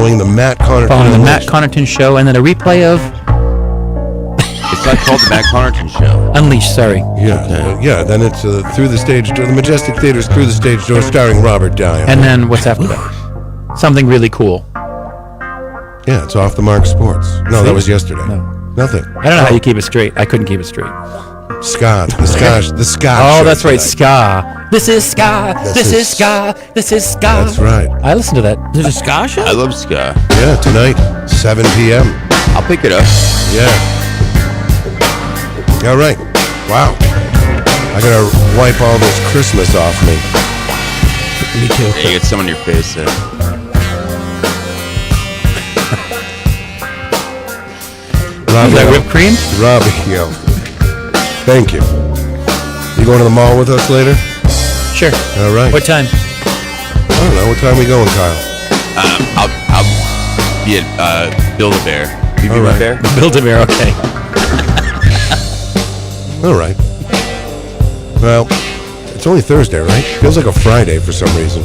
following the Matt Connarton Matt Connarton show, and then a replay of It's not called the Matt Connarton Show. Unleashed. Sorry. Yeah. Then it's Through the Stage Door, the Majestic Theater's Through the Stage Door, starring Robert Dyer. And then what's after that? Something really cool. Yeah, it's Off the Mark Sports. No, that was yesterday. No. Nothing. I don't know how you keep it straight. I couldn't keep it straight. Ska. The ska. Oh, show that's right. tonight. Ska. This is ska. This is ska. This is ska. That's right. I listened to that. There's a ska show? I love ska. Yeah, tonight, 7 p.m. I'll pick it up. Yeah. All right. Wow. I gotta wipe all this Christmas off me. Me too. Yeah, you get some on your face there. Robbie, Is that whipped cream? Robbie, yo. Thank you. You going to the mall with us later? Sure. All right. What time? I don't know. What time are we going, Kyle? I'll be at Build-A-Bear. You be All my right. bear? Build-A-Bear. Okay. All right. Well, it's only Thursday, right? Feels like a Friday for some reason.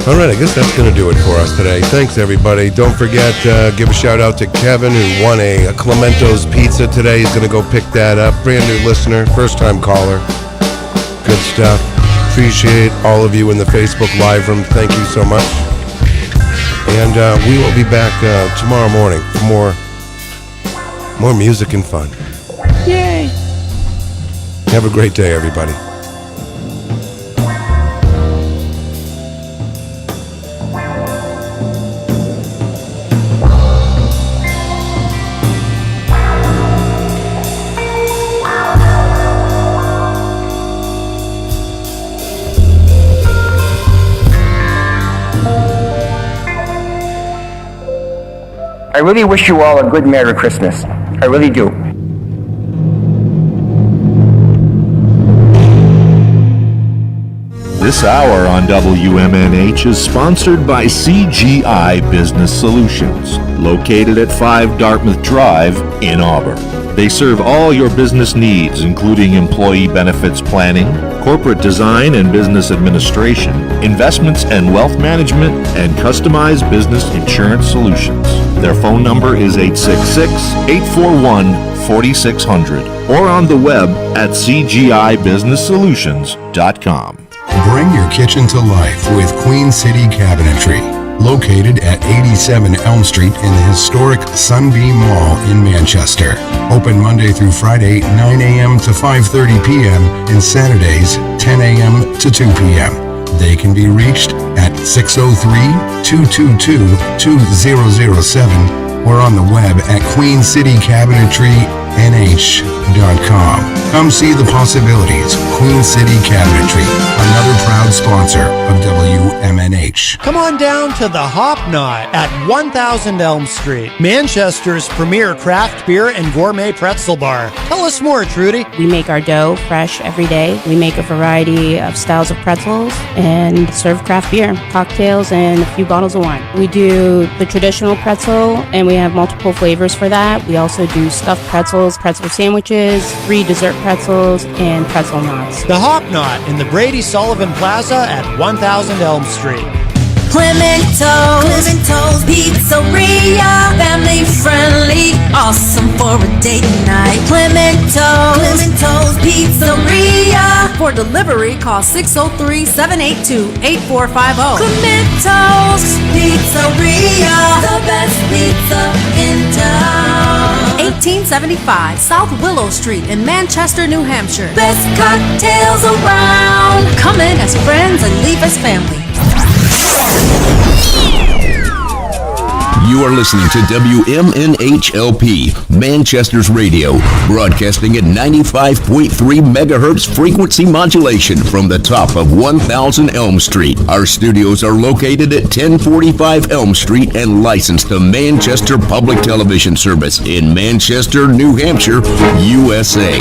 All right, I guess that's going to do it for us today. Thanks, everybody. Don't forget, give a shout-out to Kevin, who won a Clemento's pizza today. He's going to go pick that up. Brand new listener, first-time caller. Good stuff. Appreciate all of you in the Facebook Live room. Thank you so much. And we will be back tomorrow morning for more music and fun. Yay. Have a great day, everybody. I really wish you all a good Merry Christmas. I really do. This hour on WMNH is sponsored by CGI Business Solutions, located at 5 Dartmouth Drive in Auburn. They serve all your business needs, including employee benefits planning, corporate design and business administration, investments and wealth management, and customized business insurance solutions. Their phone number is 866-841-4600 or on the web at cgibusinesssolutions.com. Bring your kitchen to life with Queen City Cabinetry, located at 87 Elm Street in the historic Sunbeam Mall in Manchester. Open Monday through Friday, 9 a.m. to 5:30 p.m. and Saturdays, 10 a.m. to 2 p.m. They can be reached at 603-222-2007 or on the web at queencitycabinetrynh.com. Come see the possibilities. Queen City Cabinetry, another proud sponsor of WMNH. Come on down to the Hop Knot at 1000 Elm Street, Manchester's premier craft beer and gourmet pretzel bar. Tell us more, Trudy. We make our dough fresh every day. We make a variety of styles of pretzels and serve craft beer, cocktails, and a few bottles of wine. We do the traditional pretzel, and we have multiple flavors for that. We also do stuffed pretzels, pretzel sandwiches, 3 dessert pretzels, and pretzel knots. The Hop Knot in the Brady Sullivan Plaza at 1000 Elm Street. Clemento's Pizzeria, family friendly, awesome for a date night. Clemento's Pizzeria. For delivery, call 603-782-8450. Clemento's Pizzeria, the best pizza in town. 1875 South Willow Street in Manchester, New Hampshire. Best cocktails around. Come in as friends and leave as family. You are listening to WMNHLP, Manchester's radio, broadcasting at 95.3 megahertz frequency modulation from the top of 1000 Elm Street. Our studios are located at 1045 Elm Street and licensed to Manchester Public Television Service in Manchester, New Hampshire, USA.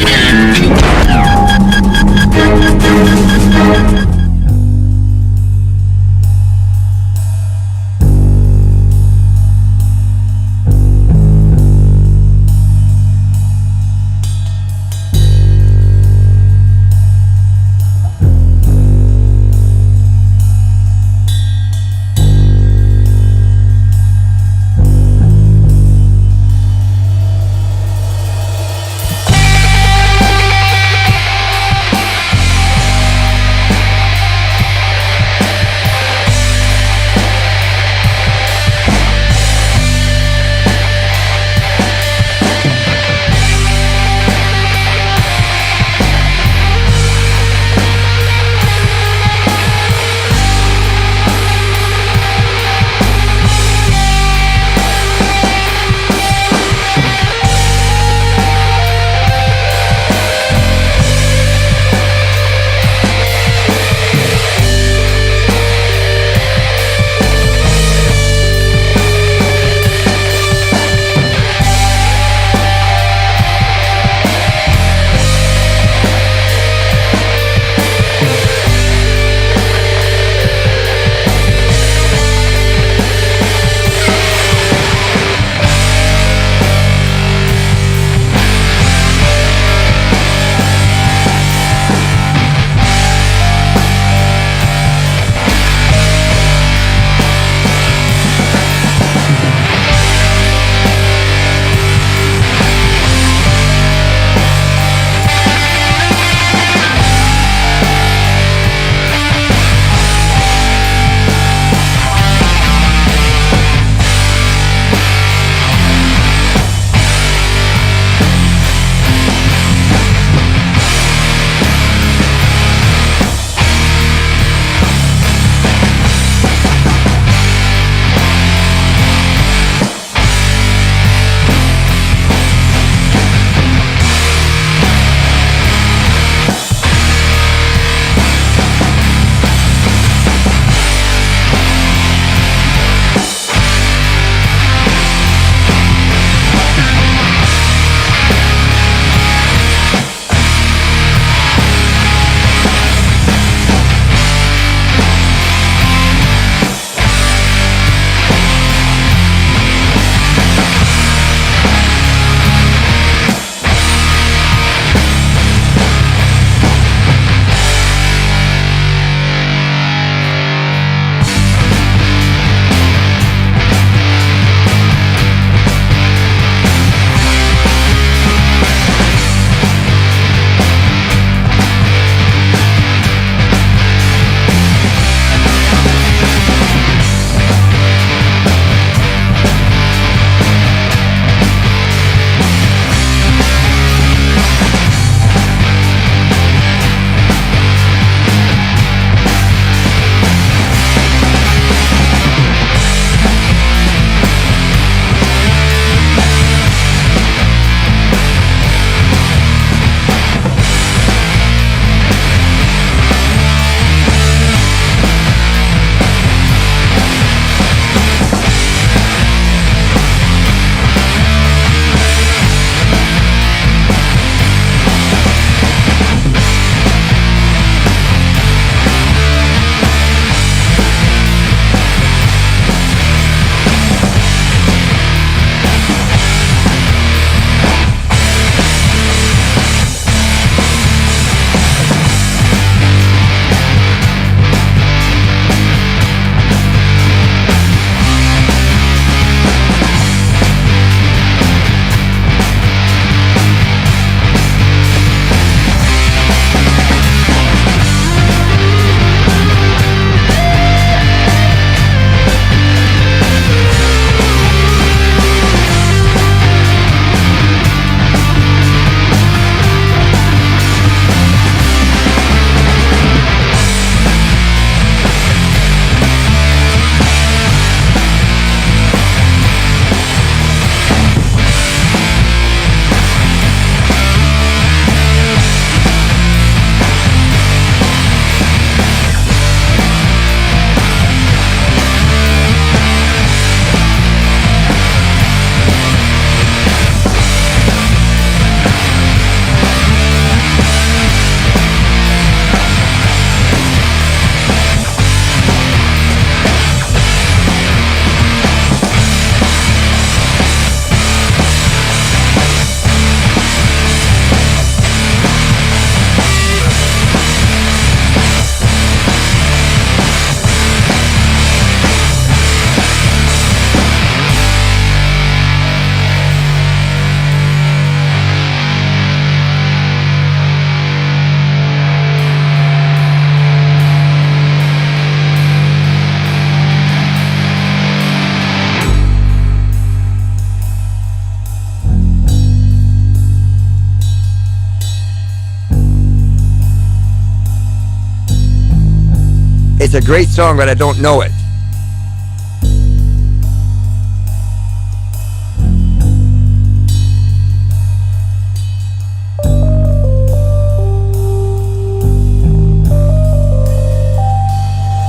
It's a great song, but I don't know it.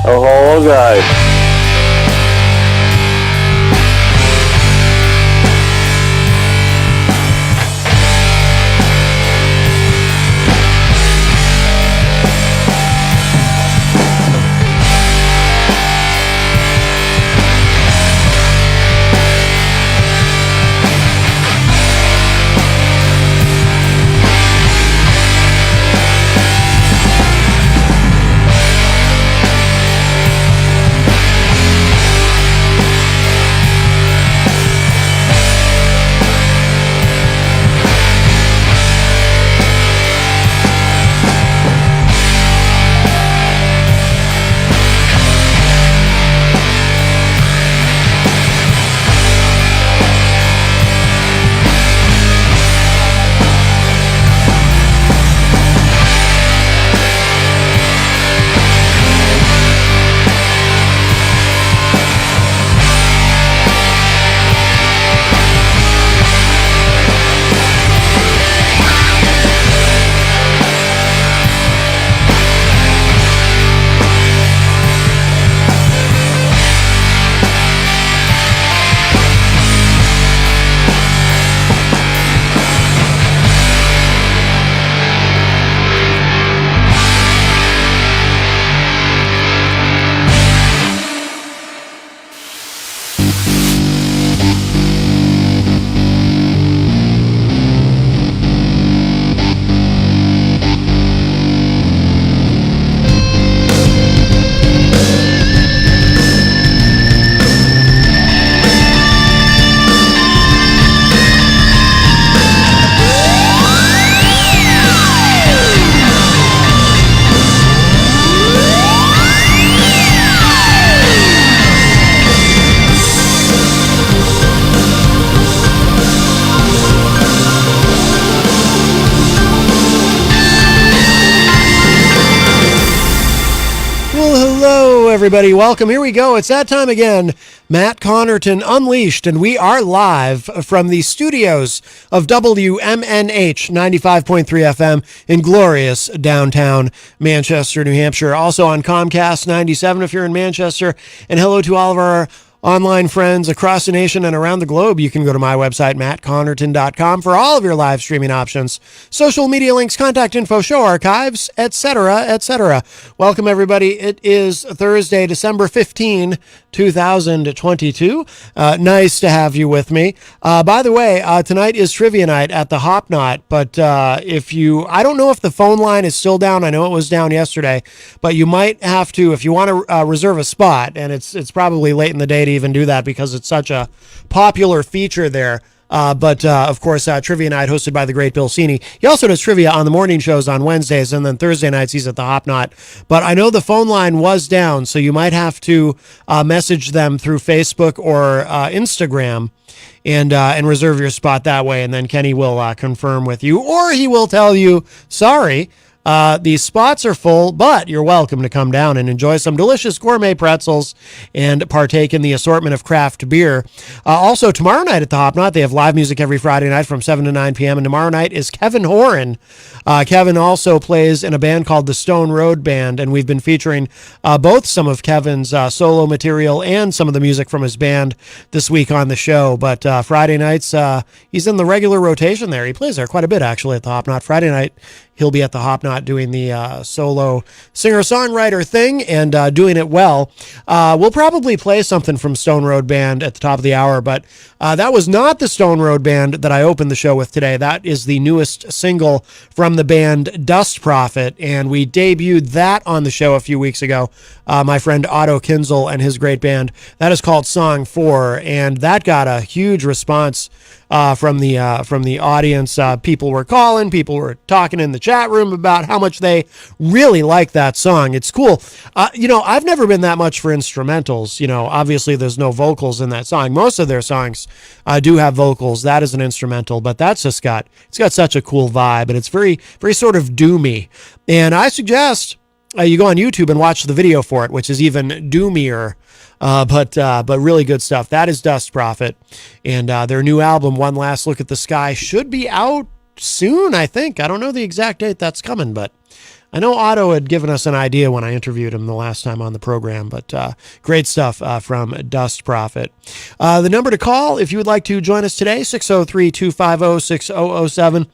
Oh, guys. Everybody, welcome. Here we go. It's that time again. Matt Connerton Unleashed, and we are live from the studios of WMNH 95.3 FM in glorious downtown Manchester, New Hampshire. Also on Comcast 97 if you're in Manchester. And hello to all of our online friends across the nation and around the globe. You can go to my website, mattconnerton.com, for all of your live streaming options, social media links, contact info, show archives, etc., etc. Welcome, everybody. It is Thursday, December 15, 2022. Nice to have you with me. By the way, tonight is trivia night at the Hop Knot, but I don't know if the phone line is still down. I know it was down yesterday, but you might have to, if you want to reserve a spot, and it's probably late in the day to even do that because it's such a popular feature there. But of course, Trivia Night hosted by the great Bill Cini. He also does trivia on the morning shows on Wednesdays, and then Thursday nights he's at the Hop Knot. But I know the phone line was down, so you might have to message them through Facebook or Instagram and reserve your spot that way, and then Kenny will confirm with you, or he will tell you, sorry, these spots are full, but you're welcome to come down and enjoy some delicious gourmet pretzels and partake in the assortment of craft beer. Also, tomorrow night at the Hop Knot, they have live music every Friday night from 7 to 9 p.m., and tomorrow night is Kevin Horan. Kevin also plays in a band called the Stone Road Band, and we've been featuring both some of Kevin's solo material and some of the music from his band this week on the show. But Friday nights, he's in the regular rotation there. He plays there quite a bit, actually, at the Hop Knot. Friday night, he'll be at the Hop Knot doing the solo singer-songwriter thing and doing it well. We'll probably play something from Stone Road Band at the top of the hour, but that was not the Stone Road Band that I opened the show with today. That is the newest single from the band Dust Prophet, and we debuted that on the show a few weeks ago. My friend Otto Kinzel and his great band. That is called Song 4, and that got a huge response from the audience. People were calling, people were talking in the chat room about how much they really like that song. It's cool. I've never been that much for instrumentals. Obviously there's no vocals in that song. Most of their songs do have vocals. That is an instrumental, but that's just got such a cool vibe, and it's very, very sort of doomy. And I suggest you go on YouTube and watch the video for it, which is even doomier. But really good stuff. That is Dust Prophet, and their new album, One Last Look at the Sky, should be out soon, I think. I don't know the exact date that's coming, but I know Otto had given us an idea when I interviewed him the last time on the program, but great stuff from Dust Prophet. The number to call if you would like to join us today, 603-250-6007.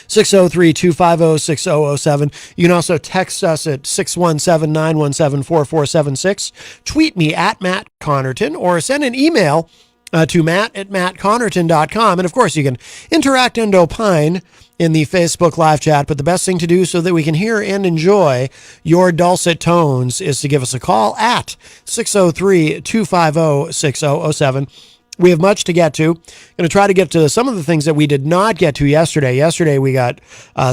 603-250-6007. You can also text us at 617-917-4476. Tweet me at Matt Connerton or send an email to matt@mattconnerton.com. And of course, you can interact and opine in the Facebook live chat. But the best thing to do so that we can hear and enjoy your dulcet tones is to give us a call at 603-250-6007. We have much to get to. Going to try to get to some of the things that we did not get to yesterday. Yesterday, we got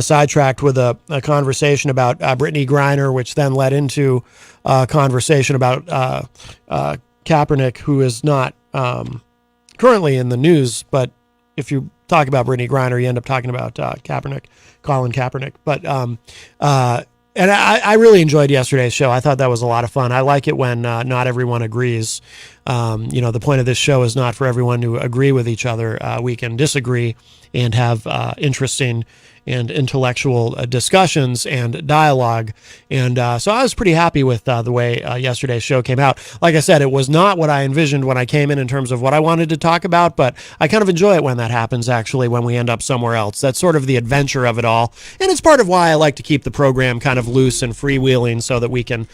sidetracked with a conversation about Brittany Griner, which then led into a conversation about Kaepernick, who is not currently in the news. But if you talk about Brittany Griner, you end up talking about Kaepernick, Colin Kaepernick. But and I really enjoyed yesterday's show. I thought that was a lot of fun. I like it when not everyone agrees. The point of this show is not for everyone to agree with each other. We can disagree and have interesting and intellectual discussions and dialogue. And so I was pretty happy with the way yesterday's show came out. Like I said, it was not what I envisioned when I came in terms of what I wanted to talk about, but I kind of enjoy it when that happens, actually, when we end up somewhere else. That's sort of the adventure of it all. And it's part of why I like to keep the program kind of loose and freewheeling so that we can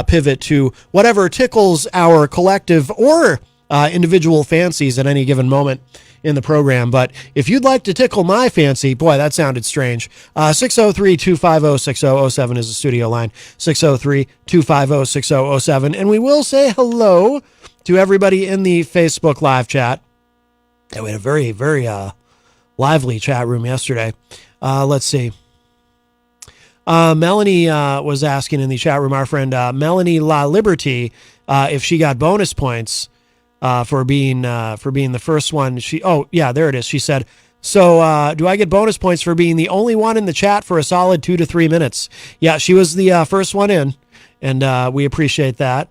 pivot to whatever tickles our collective or individual fancies at any given moment in the program. But if you'd like to tickle my fancy, boy, that sounded strange. 603-250-6007 is the studio line. 603-250-6007. And we will say hello to everybody in the Facebook live chat. And we had a very, very lively chat room yesterday. Let's see. Melanie was asking in the chat room, our friend Melanie La Liberty, if she got bonus points for being the first one. There it is. She said, so do I get bonus points for being the only one in the chat for a solid 2 to 3 minutes? Yeah, she was the first one in, and we appreciate that.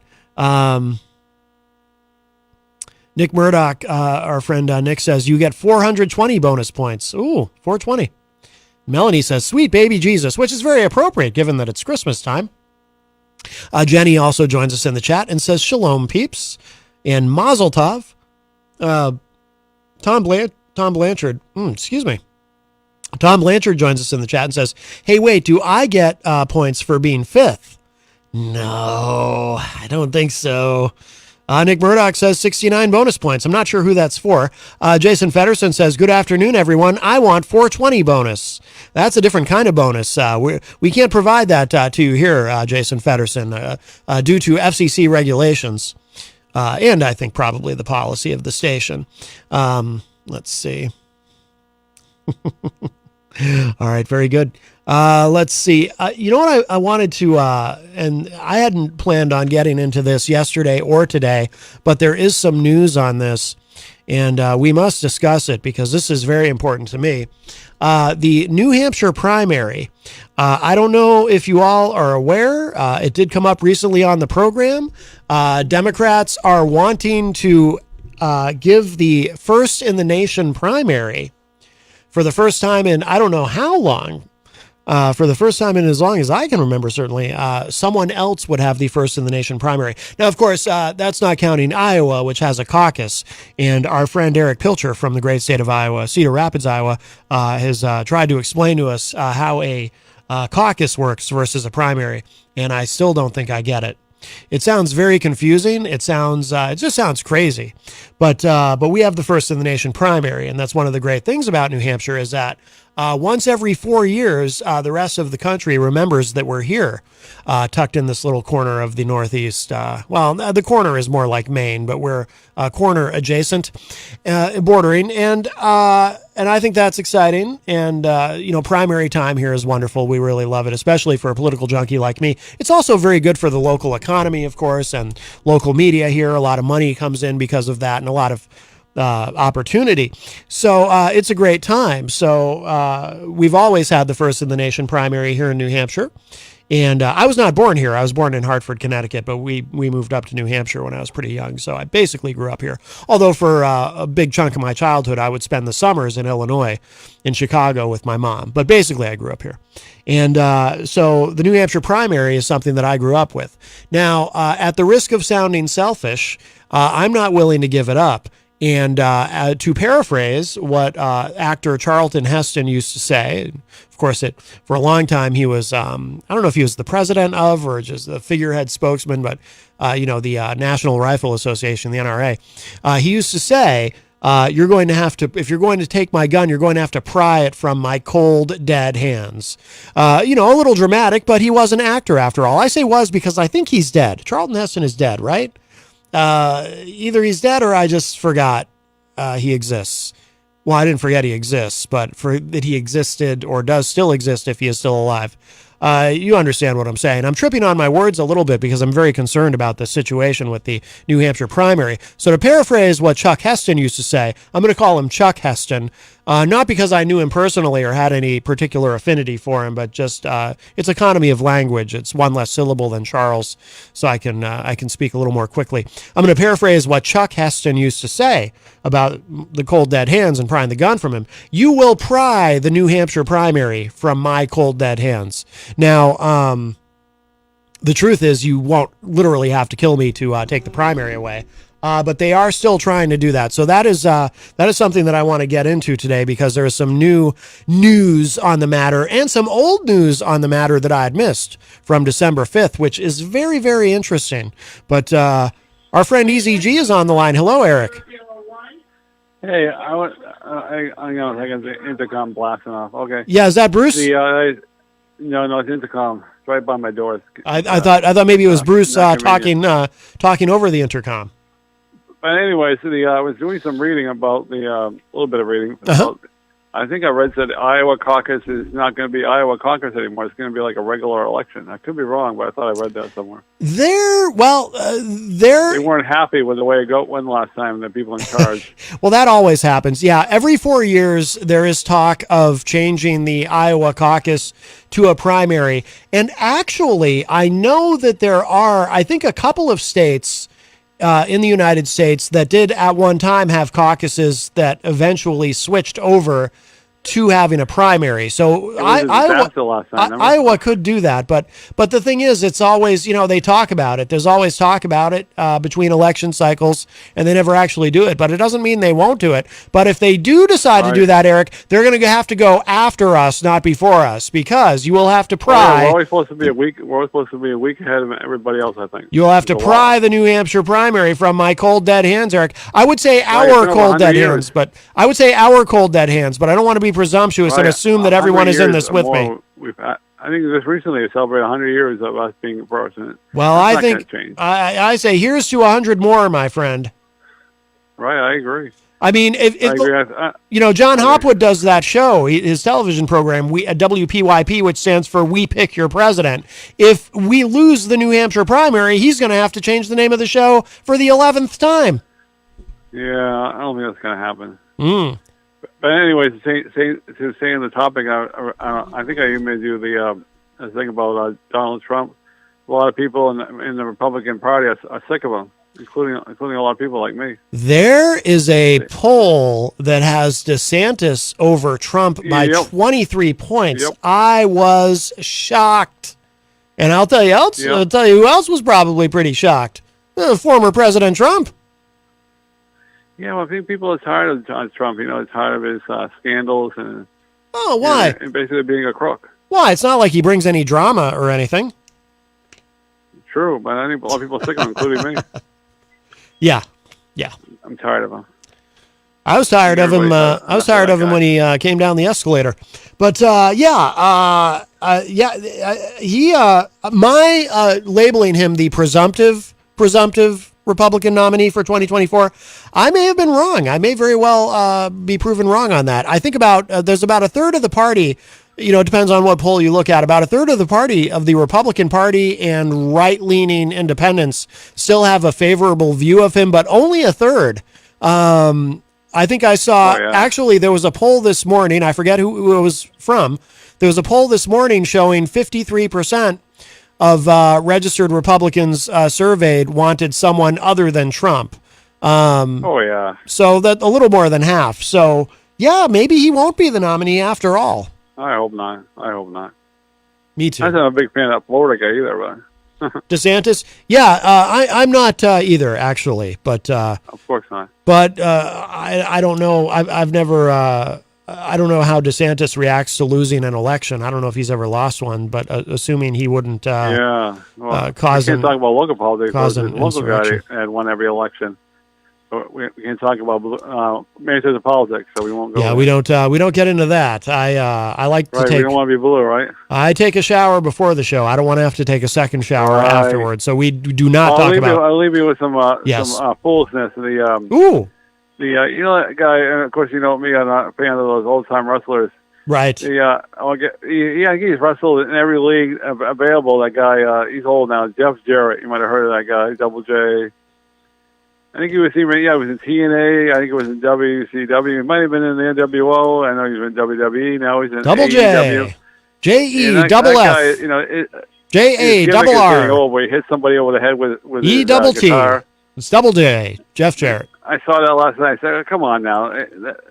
Nick Murdoch, our friend Nick, says you get 420 bonus points. Ooh, 420. Melanie says, sweet baby Jesus, which is very appropriate given that it's Christmas time. Jenny also joins us in the chat and says, shalom peeps. And Mazel Tov, Tom Blanchard, Tom Blanchard joins us in the chat and says, hey, wait, do I get points for being fifth? No, I don't think so. Nick Murdoch says 69 bonus points. I'm not sure who that's for. Jason Fedderson says, good afternoon, everyone. I want 420 bonus. That's a different kind of bonus. We can't provide that to you here, Jason Fedderson, due to FCC regulations. And I think probably the policy of the station. Let's see. All right, very good. Let's see. You know what I wanted to, and I hadn't planned on getting into this yesterday or today, but there is some news on this, and we must discuss it because this is very important to me. The New Hampshire primary. I don't know if you all are aware. It did come up recently on the program. Democrats are wanting to give the first in the nation primary for the first time in I don't know how long. For the first time in as long as I can remember, certainly, someone else would have the first in the nation primary. Now, of course, that's not counting Iowa, which has a caucus. And our friend Eric Pilcher from the great state of Iowa, Cedar Rapids, Iowa, has tried to explain to us how a caucus works versus a primary. And I still don't think I get it. It sounds very confusing. It just sounds crazy. But we have the first in the nation primary. And that's one of the great things about New Hampshire is that once every 4 years, the rest of the country remembers that we're here, tucked in this little corner of the Northeast. The corner is more like Maine, but we're corner adjacent, bordering. And I think that's exciting. And, primary time here is wonderful. We really love it, especially for a political junkie like me. It's also very good for the local economy, of course, and local media here. A lot of money comes in because of that and a lot of opportunity. So it's a great time. So we've always had the first in the nation primary here in New Hampshire. And I was not born here. I was born in Hartford, Connecticut, but we moved up to New Hampshire when I was pretty young. So I basically grew up here. Although for a big chunk of my childhood, I would spend the summers in Illinois, in Chicago with my mom. But basically, I grew up here. And so the New Hampshire primary is something that I grew up with. Now, at the risk of sounding selfish, I'm not willing to give it up. And to paraphrase what actor Charlton Heston used to say, of course, for a long time he was, I don't know if he was the president of or just the figurehead spokesman, but, the National Rifle Association, the NRA. He used to say, if you're going to take my gun, you're going to have to pry it from my cold, dead hands. A little dramatic, but he was an actor after all. I say was because I think he's dead. Charlton Heston is dead, right? Either he's dead or I just forgot he exists. Well, I didn't forget he exists, but that he existed or does still exist if he is still alive. You understand what I'm saying. I'm tripping on my words a little bit because I'm very concerned about the situation with the New Hampshire primary. So to paraphrase what Chuck Heston used to say, I'm going to call him Chuck Heston, not because I knew him personally or had any particular affinity for him, but just it's economy of language. It's one less syllable than Charles, so I can speak a little more quickly. I'm going to paraphrase what Chuck Heston used to say about the cold dead hands and prying the gun from him. You will pry the New Hampshire primary from my cold dead hands. Now, the truth is you won't literally have to kill me to take the primary away. But they are still trying to do that. So that is something that I want to get into today because there is some new news on the matter and some old news on the matter that I had missed from December 5th, which is very, very interesting. But our friend EZG is on the line. Hello, Eric. Hey, I got the intercom blasting off. Okay. Yeah, is that Bruce? No, it's intercom. It's right by my door. I thought maybe it was Bruce talking over the intercom. But anyway, so I was doing some reading about a little bit of reading. I think I read that Iowa caucus is not going to be Iowa caucus anymore. It's going to be like a regular election. I could be wrong, but I thought I read that somewhere. They weren't happy with the way it went last time, the people in charge. Well, that always happens. Yeah, every 4 years there is talk of changing the Iowa caucus to a primary. And actually, I know that there are, I think, a couple of states in the United States that did at one time have caucuses that eventually switched over to having a primary. So Iowa could do that, but the thing is, it's always, they talk about it. There's always talk about it between election cycles, and they never actually do it. But it doesn't mean they won't do it. But if they do decide to do that, Eric, they're going to have to go after us, not before us, because you will have to pry. We're always supposed to be a week. We're supposed to be a week ahead of everybody else, I think. You'll have to pry the New Hampshire primary from my cold dead hands, Eric. I would say our cold dead hands, but I don't want to be presumptuous and assume that everyone is in this with me. I think just recently we celebrated 100 years of us being president. Well, I think I say here's to 100 more, my friend. Right, I agree. I mean, John Hopwood does that show, his television program, WPYP, which stands for We Pick Your President. If we lose the New Hampshire primary, he's going to have to change the name of the show for the 11th time. Yeah, I don't think that's going to happen. But anyway, to stay on the topic, I think I emailed you the thing about Donald Trump. A lot of people in the Republican Party are sick of him, including a lot of people like me. There is a poll that has DeSantis over Trump by 23 points. Yep. I was shocked, and I'll tell you who else was probably pretty shocked. Former President Trump. Yeah, well, I think people are tired of Trump. Tired of his scandals and. Oh, why? And basically being a crook. Why? It's not like he brings any drama or anything. True, but I think a lot of people are sick of him, including me. Yeah. I'm tired of him. I was tired of him. I was tired of him when he came down the escalator. But my labeling him the presumptive Republican nominee for 2024, I may have been wrong. I may very well be proven wrong on that. I think there's about a third of the party, it depends on what poll you look at, about a third of the party, of the Republican Party and right-leaning independents still have a favorable view of him, but only a third. I think I saw, actually, there was a poll this morning, I forget who it was from, There was a poll this morning showing 53% of registered Republicans surveyed wanted someone other than Trump. Oh, yeah. So that a little more than half. So, yeah, maybe he won't be the nominee after all. I hope not. I hope not. Me too. I'm not a big fan of that Florida guy either, but DeSantis? Yeah, I'm not either, actually. But of course not. But I don't know. I've never. I don't know how DeSantis reacts to losing an election. I don't know if he's ever lost one, but assuming he wouldn't. Yeah. Well, cause we can't talk about local politics. Cause The local guy had won every election. But we can't talk about Manchester politics, so we won't go. Yeah, there. we don't get into that. I like to Right, take. we don't want to be blue, right? I take a shower before the show. I don't want to have to take a second shower afterwards. So we do not talk about. I'll leave you with some Yes. some foolishness. Ooh. You know that guy, and of course you know me. I'm not a fan of those old time wrestlers. Right. He's wrestled in every league available. That guy, he's old now. Jeff Jarrett. You might have heard of that guy. Double J. I think he was even, he was in TNA. I think it was in WCW. He might have been in the NWO. I know he's in WWE. Now he's in Double AEW. J. J-E, double F. Guy, J-A, double R. Old, where he hit somebody over the head with E his, double T. guitar. It's Double J. Jeff Jarrett. I saw that last night. I said, come on now.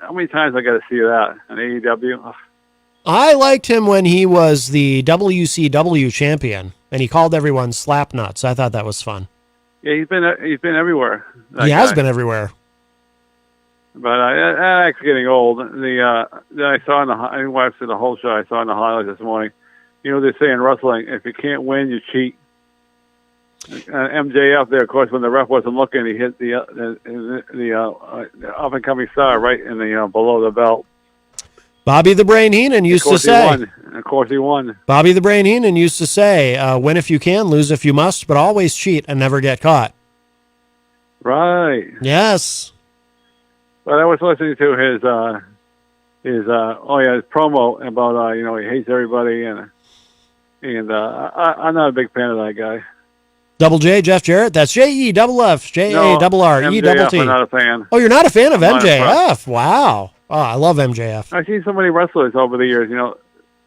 How many times I got to see that on AEW? Ugh. I liked him when he was the WCW champion, and he called everyone slap nuts. I thought that was fun. Yeah, he's been everywhere. He has been everywhere. But that's getting old. I saw I watched the whole show. I saw in the highlights this morning. You know what they say in wrestling: if you can't win, you cheat. MJF there, of course, when the ref wasn't looking, he hit the up and coming star right in the below the belt. Bobby the Brain Heenan used to say. Of course, he won. Bobby the Brain Heenan used to say, "Win if you can, lose if you must, but always cheat and never get caught." Right. Yes. But I was listening to his promo about he hates everybody and I'm not a big fan of that guy. Double J, Jeff Jarrett. That's J-E, double F, J-A, double R, E, double T. I'm not a fan. Oh, you're not a fan of MJF? Wow. Oh, I love MJF. I've seen so many wrestlers over the years,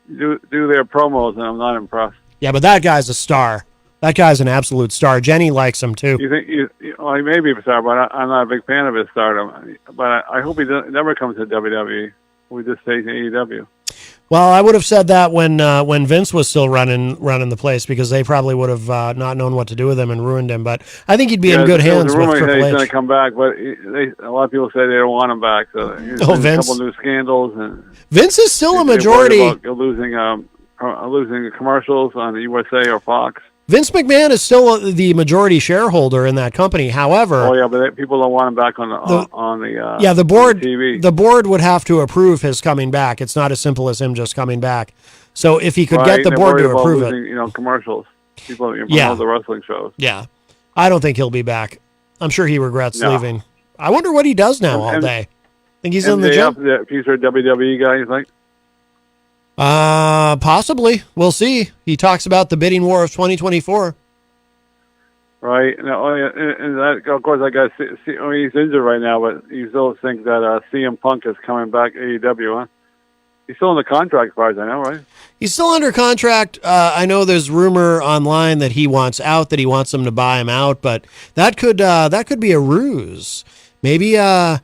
do their promos, and I'm not impressed. Yeah, but that guy's a star. That guy's an absolute star. Jenny likes him, too. You think he may be a star, but I'm not a big fan of his stardom. But I hope he never comes to WWE. We just stays in AEW. Well, I would have said that when Vince was still running the place, because they probably would have not known what to do with him and ruined him. But I think he'd be in good hands with Triple H. He's going to come back, but a lot of people say they don't want him back. So Vince. A couple new scandals, and Vince is still a majority. Losing commercials on the USA or Fox. Vince McMahon is still the majority shareholder in that company. However, but people don't want him back on the board. TV. The board would have to approve his coming back. It's not as simple as him just coming back. So if he could get the board to approve it, commercials. People promote the wrestling shows. Yeah, I don't think he'll be back. I'm sure he regrets leaving. I wonder what he does now all day. Think he's in the gym? The future WWE guy, you think? Possibly. We'll see. He talks about the bidding war of 2024. Right. And that, of course, I got. He's injured right now, but you still think that CM Punk is coming back AEW, huh? He's still in the contract, as far as I know, right? He's still under contract. I know there's rumor online that he wants out, that he wants them to buy him out, but that could be a ruse. Maybe they'll.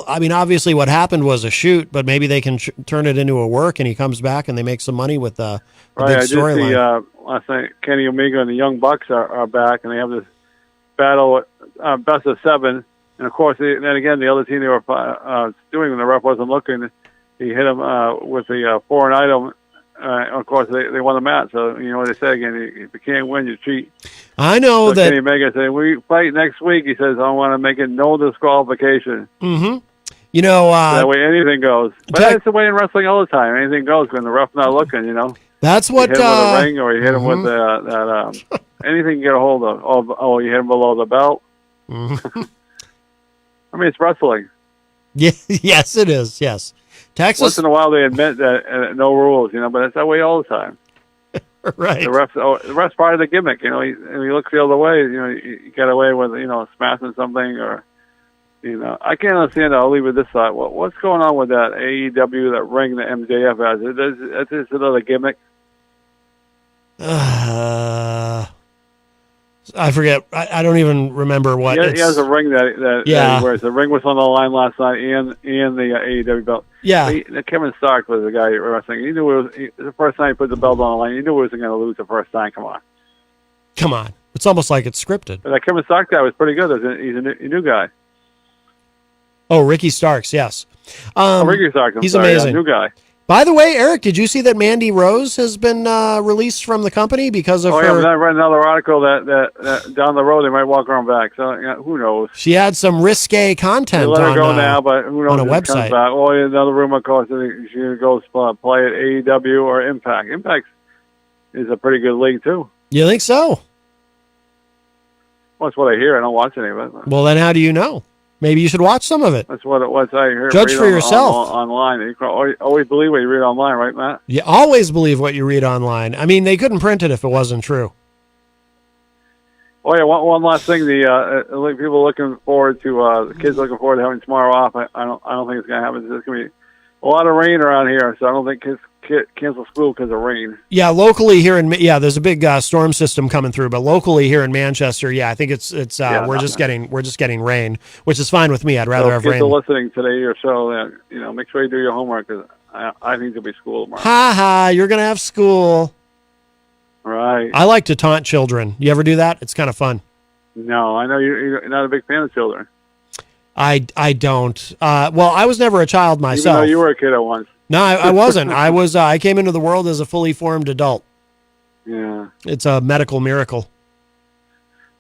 I mean, obviously, what happened was a shoot, but maybe they can turn it into a work, and he comes back and they make some money with the big storyline. Last night, Kenny Omega and the Young Bucks are back, and they have this battle, best of 7. And of course, then again, the other team they were doing when the ref wasn't looking, he hit him with the foreign item. Of course, they won the match. So you know what they say again: if you can't win, you cheat. I know that. Kenny Omega said, "We fight next week." He says, "I want to make it no disqualification." Mm-hmm. You know, that way anything goes. But that's the way in wrestling all the time. Anything goes when the ref's not looking. You know. That's what. You hit him with a ring, or you hit him with that. Anything you get a hold of. Oh, you hit him below the belt. Mm-hmm. I mean, it's wrestling. Yeah. Yes, it is. Yes. Texas. Once in a while, they admit that no rules, but it's that way all the time. Right. The ref's part of the gimmick, he looks the other way, you get away with, smashing something or I can't understand. I'll leave it this side. What's going on with that AEW, that ring that MJF has? Is this another gimmick? I forget. I don't even remember what. He has a ring that he wears. The ring was on the line last night, and the AEW belt. Yeah. Kevin Stark was the guy wrestling. He knew the first time he put the belt on the line. He knew he wasn't going to lose the first time. Come on. It's almost like it's scripted. But that Kevin Stark guy was pretty good. He's a new guy. Oh, Ricky Starks, yes. Ricky Starks. He's amazing. New guy. By the way, Eric, did you see that Mandy Rose has been released from the company because of her? I read another article that down the road they might walk her back. So who knows? She had some risque content. They let her go now, but who knows on a if it comes website. back. Oh, another rumor, of course, that she's going to go play at AEW or Impact. Impact is a pretty good league too. You think so? Well, that's what I hear. I don't watch any of it. Well, then how do you know? Maybe you should watch some of it. That's what it was. I hear. Judge for yourself. Online. You can always believe what you read online, right, Matt? You always believe what you read online. I mean, they couldn't print it if it wasn't true. Oh yeah, one last thing. The people looking forward to the kids looking forward to having tomorrow off. I don't think it's going to happen. There's going to be a lot of rain around here, so I don't think kids cancel school because of rain. Yeah, locally here there's a big storm system coming through, but locally here in Manchester, I think it's we're just getting rain, which is fine with me. I'd rather have rain. Kids are listening today or so. Make sure you do your homework because I think there'll be school tomorrow. Ha ha! You're gonna have school. Right. I like to taunt children. You ever do that? It's kind of fun. No, I know you're not a big fan of children. I don't. Well, I was never a child myself. Even though you were a kid at once. No, I wasn't. I came into the world as a fully formed adult. Yeah. It's a medical miracle.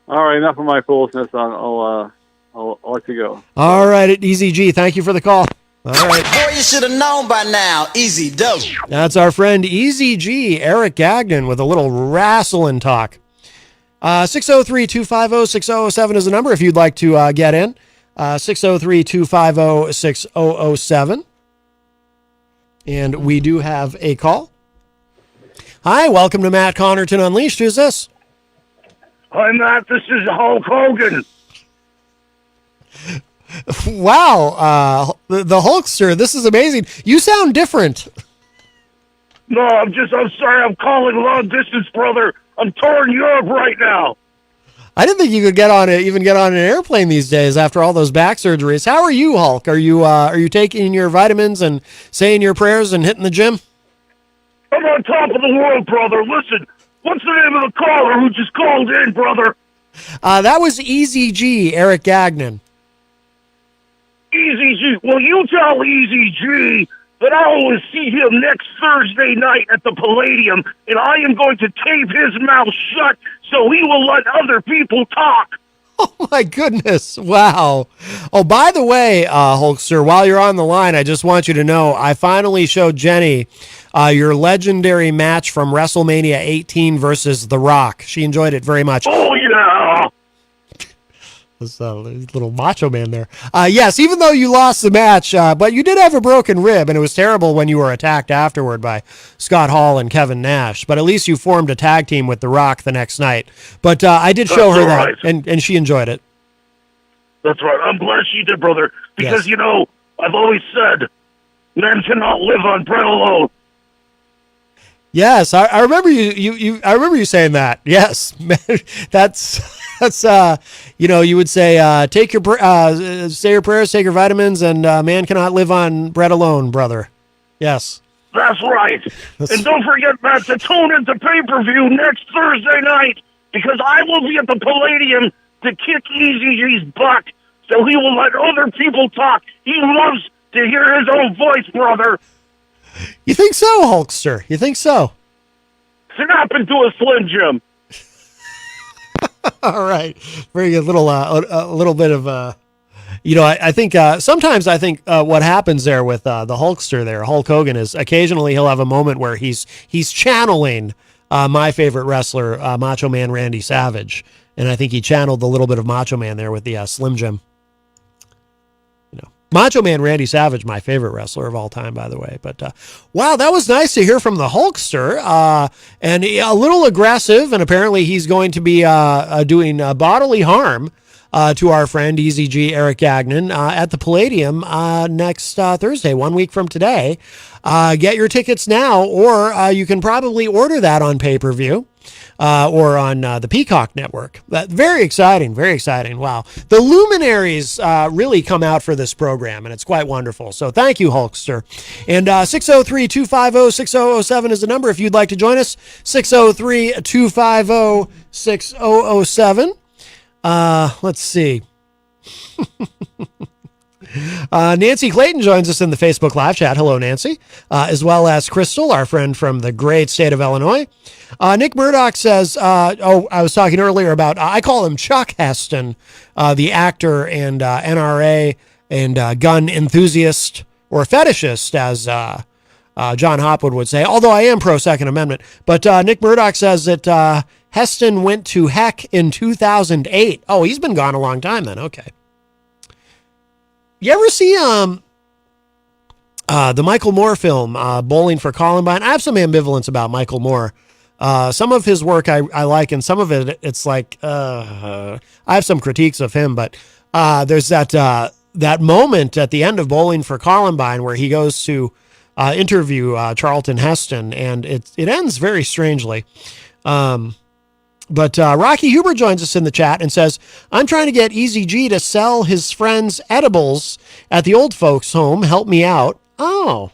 All right, enough of my foolishness. I'll let you go. All right, Easy G. Thank you for the call. All right. Boy, you should have known by now. Easy dope. That's our friend Easy G, Eric Gagnon, with a little wrestling talk. 603-250-6007 is the number if you'd like to get in. 603-250-6007. And we do have a call. Hi, welcome to Matt Connerton Unleashed. Who's this? Hi, Matt. This is Hulk Hogan. Wow, the Hulkster. This is amazing. You sound different. No, I'm sorry. I'm calling long distance, brother. I'm touring Europe right now. I didn't think you could even get on an airplane these days after all those back surgeries. How are you, Hulk? Are you taking your vitamins and saying your prayers and hitting the gym? I'm on top of the world, brother. Listen, what's the name of the caller who just called in, brother? That was Easy G, Eric Gagnon. Easy G. Well, you tell Easy G that I will see him next Thursday night at the Palladium, and I am going to tape his mouth shut so he will let other people talk. Oh, my goodness. Wow. Oh, by the way, Hulkster, while you're on the line, I just want you to know I finally showed Jenny your legendary match from WrestleMania 18 versus The Rock. She enjoyed it very much. Oh, yeah. This little macho man there. Yes, even though you lost the match, but you did have a broken rib, and it was terrible when you were attacked afterward by Scott Hall and Kevin Nash. But at least you formed a tag team with The Rock the next night. But I did show her that, and she enjoyed it. That's right. I'm glad she did, brother. Because, I've always said, men cannot live on bread alone. Yes, I remember you. I remember you saying that. Yes, that's you would say say your prayers, take your vitamins, and man cannot live on bread alone, brother. Yes, that's right. And don't forget, Matt, to tune into pay-per-view next Thursday night because I will be at the Palladium to kick Easy G's butt, so he will let other people talk. He loves to hear his own voice, brother. You think so, Hulkster? You think so? Snap into a Slim Jim. All right, very good. A little bit of I think sometimes what happens there with the Hulkster there, Hulk Hogan, is occasionally he'll have a moment where he's channeling my favorite wrestler, Macho Man Randy Savage, and I think he channeled a little bit of Macho Man there with the Slim Jim. Macho Man Randy Savage, my favorite wrestler of all time, by the way. But wow, that was nice to hear from the Hulkster. And a little aggressive, and apparently he's going to be doing bodily harm to our friend EZG Eric Gagnon at the Palladium next Thursday, 1 week from today. Get your tickets now, or you can probably order that on pay-per-view. Or on the Peacock Network. Very exciting, very exciting. Wow. The luminaries really come out for this program, and it's quite wonderful. So thank you, Hulkster. And 603-250-6007 is the number if you'd like to join us. 603-250-6007. Let's see. Nancy Clayton joins us in the Facebook live chat. Hello, Nancy. As well as Crystal, our friend from the great state of Illinois. Nick Murdoch says, I was talking earlier about, I call him Chuck Heston, the actor and NRA and gun enthusiast or fetishist, as John Hopwood would say, although I am pro-Second Amendment. But Nick Murdoch says that Heston went to heck in 2008. Oh, he's been gone a long time then. Okay. You ever see the Michael Moore film, Bowling for Columbine? I have some ambivalence about Michael Moore. Some of his work I like, and some of it, it's like, I have some critiques of him, but there's that moment at the end of Bowling for Columbine where he goes to interview Charlton Heston, and it ends very strangely. But Rocky Huber joins us in the chat and says, I'm trying to get EZG to sell his friends edibles at the old folks home. Help me out. Oh.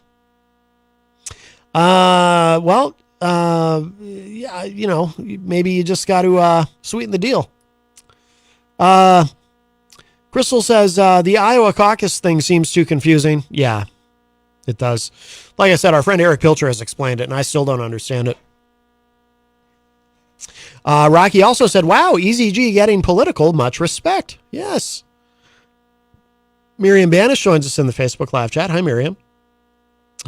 Well, yeah, you know, maybe you just got to sweeten the deal. Crystal says, the Iowa caucus thing seems too confusing. Yeah, it does. Like I said, our friend Eric Pilcher has explained it, and I still don't understand it. Rocky also said, wow, EZG getting political. Much respect. Yes. Miriam Banish joins us in the Facebook live chat. Hi, Miriam.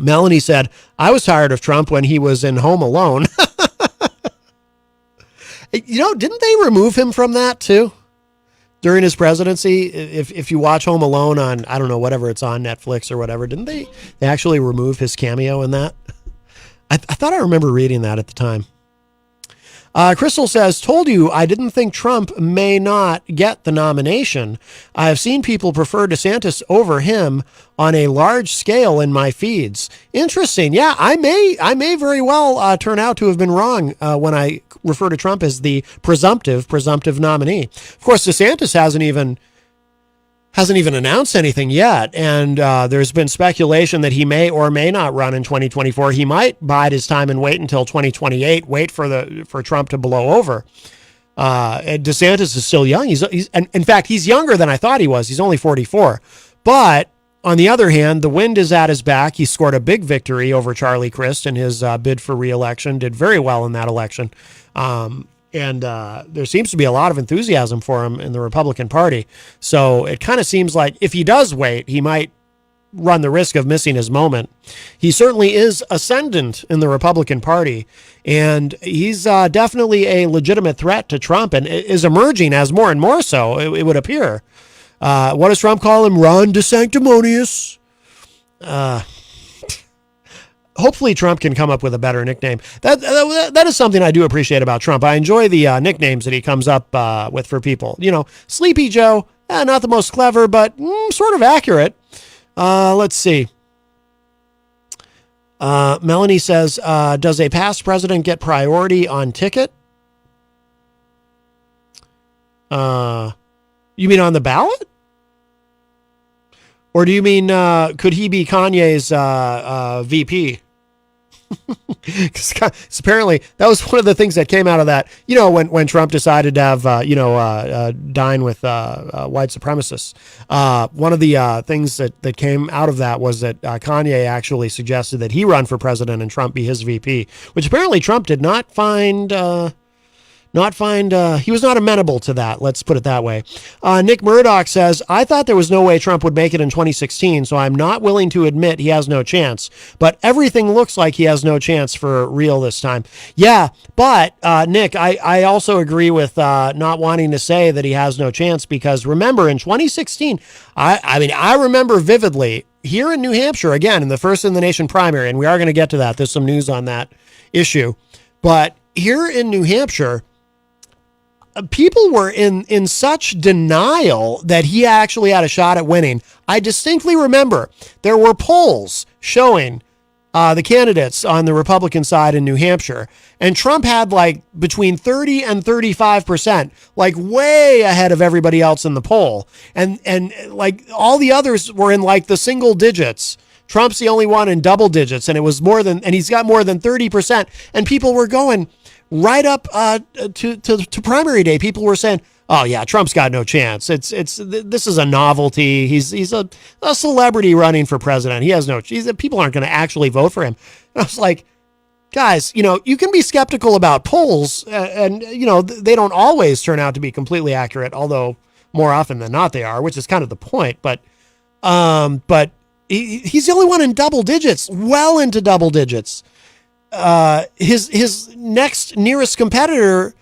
Melanie said, I was tired of Trump when he was in Home Alone. You know, didn't they remove him from that too during his presidency? If you watch Home Alone on, I don't know, whatever it's on Netflix or whatever, didn't they actually remove his cameo in that? I thought I remember reading that at the time. Crystal says, told you I didn't think Trump may not get the nomination. I have seen people prefer DeSantis over him on a large scale in my feeds. Interesting. Yeah, I may very well turn out to have been wrong when I refer to Trump as the presumptive nominee. Of course, DeSantis hasn't even announced anything yet, and there's been speculation that he may or may not run in 2024. He might bide his time and wait until 2028, wait for Trump to blow over. DeSantis is still young. And in fact, he's younger than I thought he was. He's only 44. But on the other hand, the wind is at his back. He scored a big victory over Charlie Crist in his bid for re-election, did very well in that election. And there seems to be a lot of enthusiasm for him in the Republican Party. So it kind of seems like if he does wait, he might run the risk of missing his moment. He certainly is ascendant in the Republican Party, and he's definitely a legitimate threat to Trump and is emerging as more and more so, it would appear. What does Trump call him? Ron DeSanctimonious. Hopefully Trump can come up with a better nickname. That is something I do appreciate about Trump. I enjoy the nicknames that he comes up with for people. You know, Sleepy Joe, not the most clever, but sort of accurate. Let's see. Melanie says, does a past president get priority on ticket? You mean on the ballot? Or do you mean, could he be Kanye's VP? Because apparently that was one of the things that came out of that, you know, when Trump decided to have, dine with white supremacists. One of the things that came out of that was that Kanye actually suggested that he run for president and Trump be his VP, which apparently Trump did not find he was not amenable to that. Let's put it that way. Nick Murdoch says, I thought there was no way Trump would make it in 2016, so I'm not willing to admit he has no chance, but everything looks like he has no chance for real this time. Yeah, but Nick, I also agree with not wanting to say that he has no chance, because remember in 2016, I remember vividly here in New Hampshire, again, in the first in the nation primary, and we are going to get to that. There's some news on that issue, but here in New Hampshire, people were in such denial that he actually had a shot at winning. I distinctly remember there were polls showing the candidates on the Republican side in New Hampshire, and Trump had like between 30 and 35%, like way ahead of everybody else in the poll. And like all the others were in like the single digits. Trump's the only one in double digits, and he's got more than 30%. And people were going right up to primary day. People were saying, "Oh yeah, Trump's got no chance. This is a novelty. He's a celebrity running for president. He has no. People aren't going to actually vote for him." And I was like, guys, you can be skeptical about polls, and they don't always turn out to be completely accurate, although more often than not they are, which is kind of the point. But he's the only one in double digits, well into double digits. His next nearest competitor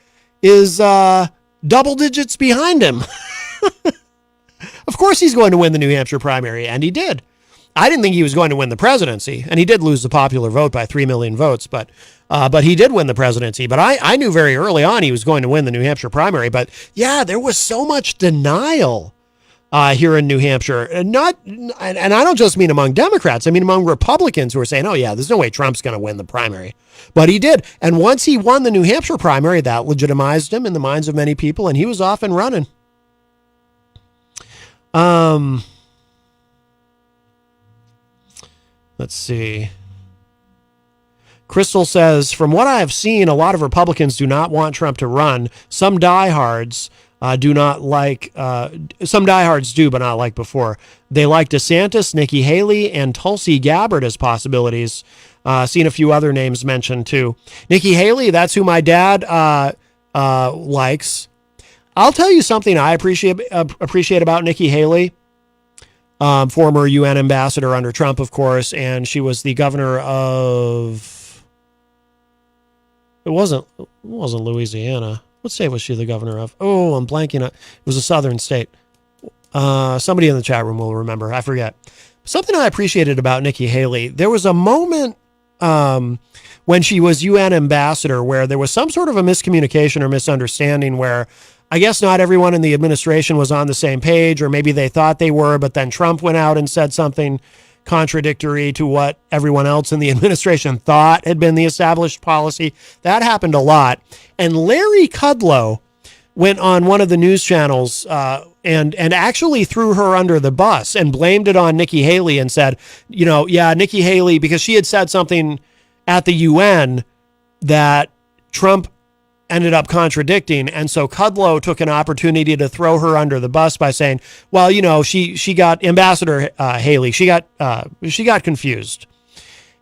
is double digits behind him. Of course he's going to win the New Hampshire primary, and he did. I didn't think he was going to win the presidency, and he did lose the popular vote by 3 million votes, but he did win the presidency. But I knew very early on he was going to win the New Hampshire primary. But yeah, there was so much denial here in New Hampshire, and I don't just mean among Democrats. I mean among Republicans who are saying, "Oh yeah, there's no way Trump's going to win the primary," but he did. And once he won the New Hampshire primary, that legitimized him in the minds of many people, and he was off and running. Let's see. Crystal says, from what I have seen, a lot of Republicans do not want Trump to run. Some diehards do not like, some diehards do, but not like before. They like DeSantis, Nikki Haley, and Tulsi Gabbard as possibilities. Seen a few other names mentioned too. Nikki Haley, that's who my dad likes. I'll tell you something I appreciate about Nikki Haley. Former UN ambassador under Trump, of course, and she was the governor of. It wasn't Louisiana. What state was she the governor of? Oh, I'm blanking. It was a southern state. Somebody in the chat room will remember. I forget. Something I appreciated about Nikki Haley. There was a moment when she was UN ambassador where there was some sort of a miscommunication or misunderstanding where I guess not everyone in the administration was on the same page, or maybe they thought they were, but then Trump went out and said something contradictory to what everyone else in the administration thought had been the established policy. That happened a lot. And Larry Kudlow went on one of the news channels and actually threw her under the bus and blamed it on Nikki Haley and said, Nikki Haley, because she had said something at the UN that Trump ended up contradicting. And so Kudlow took an opportunity to throw her under the bus by saying, well, she got Ambassador Haley, she got confused,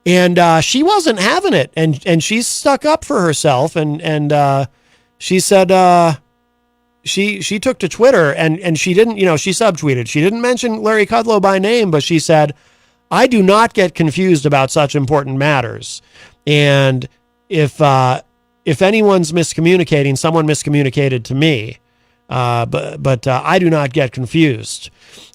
and she wasn't having it. And she stuck up for herself. And she said, she took to Twitter and she didn't, she subtweeted. She didn't mention Larry Kudlow by name, but she said, I do not get confused about such important matters. And if anyone's miscommunicating, someone miscommunicated to me, but I do not get confused.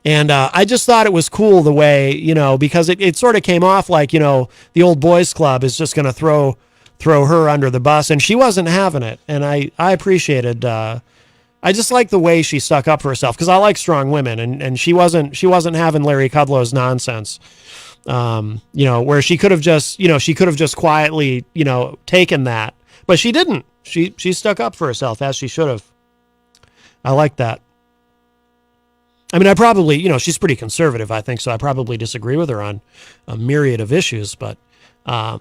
And I just thought it was cool the way, because it sort of came off like, the old boys club is just going to throw her under the bus, and she wasn't having it. And I appreciated, I just like the way she stuck up for herself, because I like strong women, and she wasn't having Larry Kudlow's nonsense. Where she could have just quietly, taken that. But she didn't. She stuck up for herself, as she should have. I like that. I mean, I probably, she's pretty conservative, I think, so I probably disagree with her on a myriad of issues. But I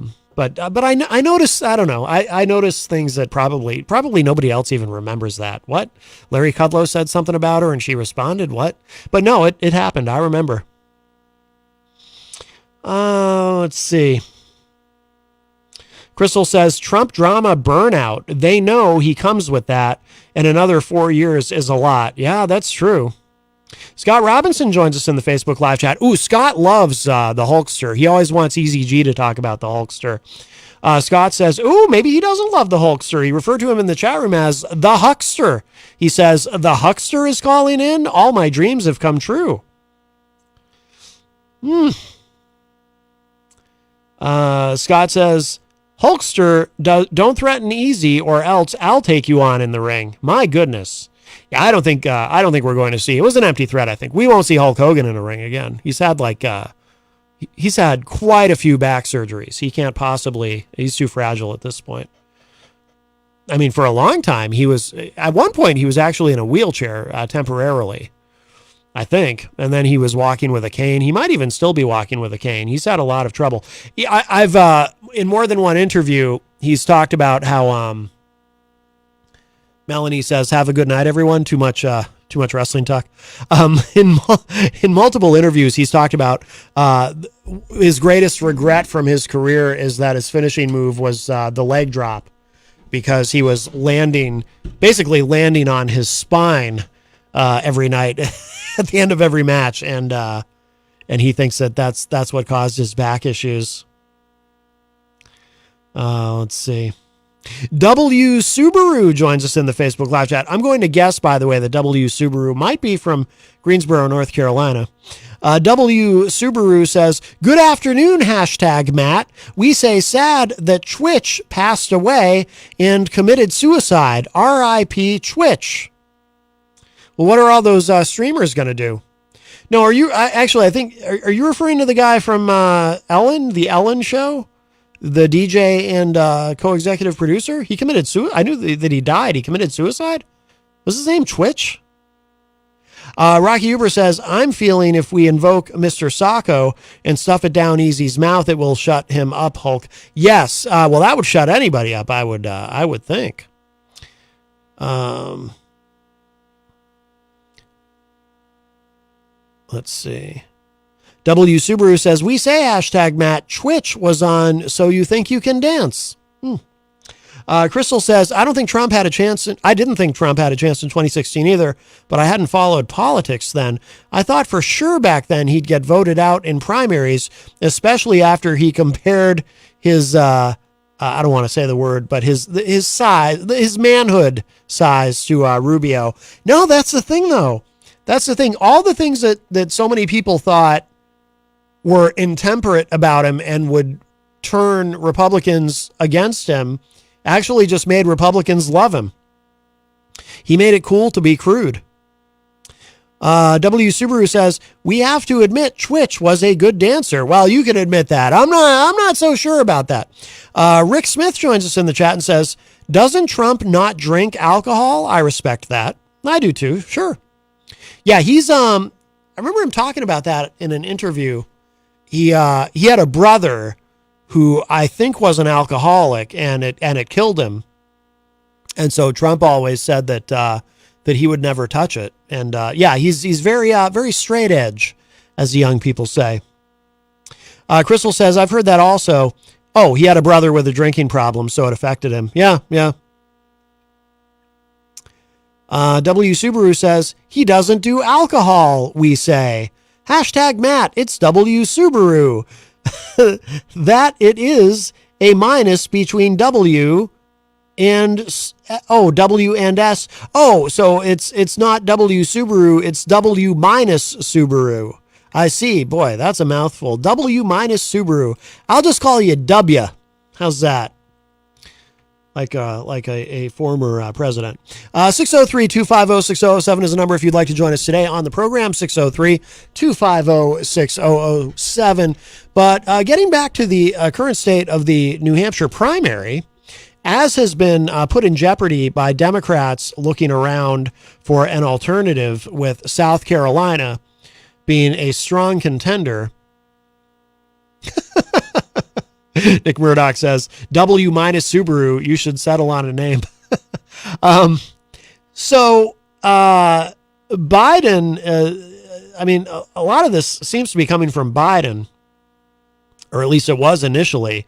notice, I don't know, I notice things that probably nobody else even remembers that. What? Larry Kudlow said something about her and she responded, what? But no, it happened. I remember. Let's see. Crystal says, Trump drama burnout. They know he comes with that, and another 4 years is a lot. Yeah, that's true. Scott Robinson joins us in the Facebook live chat. Ooh, Scott loves the Hulkster. He always wants Easy G to talk about the Hulkster. Scott says, ooh, maybe he doesn't love the Hulkster. He referred to him in the chat room as the Huckster. He says, the Huckster is calling in. All my dreams have come true. Scott says, Hulkster, don't threaten Easy or else I'll take you on in the ring. My goodness. Yeah, I don't think we're going to see. It was an empty threat, I think. We won't see Hulk Hogan in a ring again. He's had quite a few back surgeries. He can't possibly, he's too fragile at this point. I mean, for a long time, at one point, he was actually in a wheelchair temporarily, I think. And then he was walking with a cane. He might even still be walking with a cane. He's had a lot of trouble. I've in more than one interview, he's talked about how, Melanie says, have a good night, everyone. Too much wrestling talk. In multiple interviews, he's talked about his greatest regret from his career is that his finishing move was the leg drop, because he was basically landing on his spine every night at the end of every match, and he thinks that's what caused his back issues. Let's see. W Subaru joins us in the Facebook live chat. I'm going to guess, by the way, that W Subaru might be from Greensboro, North Carolina. W Subaru says, good afternoon, Matt. We say sad that Twitch passed away and committed suicide. R.I.P. Twitch. Well, what are all those streamers going to do? No, are you, actually, I think, are you referring to the guy from Ellen, the Ellen show? The DJ and co-executive producer? He committed suicide. I knew that he died. He committed suicide? Was his name Twitch? Rocky Uber says, I'm feeling if we invoke Mr. Sacco and stuff it down Easy's mouth, it will shut him up, Hulk. Yes. Well, that would shut anybody up, I would think. Let's see. W Subaru says, we say Matt, Twitch was on So You Think You Can Dance. Crystal says, I didn't think Trump had a chance in 2016 either, but I hadn't followed politics then. I thought for sure back then he'd get voted out in primaries, especially after he compared his, I don't want to say the word, but his size, his manhood size to Rubio. No, that's the thing though. That's the thing. All the things that so many people thought were intemperate about him and would turn Republicans against him actually just made Republicans love him. He made it cool to be crude. W Subaru says, we have to admit Twitch was a good dancer. Well, you can admit that. I'm not so sure about that. Rick Smith joins us in the chat and says, doesn't Trump not drink alcohol? I respect that. I do too. Sure. Yeah, he's, I remember him talking about that in an interview. He had a brother who I think was an alcoholic, and it killed him. And so Trump always said that he would never touch it. And yeah, he's very straight edge, as the young people say. Crystal says, I've heard that also. Oh, he had a brother with a drinking problem, so it affected him. Yeah. W Subaru says, he doesn't do alcohol, we say. Matt, it's W Subaru. That it is a minus between W and W and S. Oh, so it's not W Subaru, it's W minus Subaru. I see. Boy, that's a mouthful. W minus Subaru. I'll just call you W. How's that? Like a former president. 603-250-6007 is the number if you'd like to join us today on the program, 603-250-6007. But getting back to the current state of the New Hampshire primary, as has been put in jeopardy by Democrats looking around for an alternative with South Carolina being a strong contender. Nick Murdoch says, W minus Subaru, you should settle on a name. So Biden, I mean, a lot of this seems to be coming from Biden, or at least it was initially.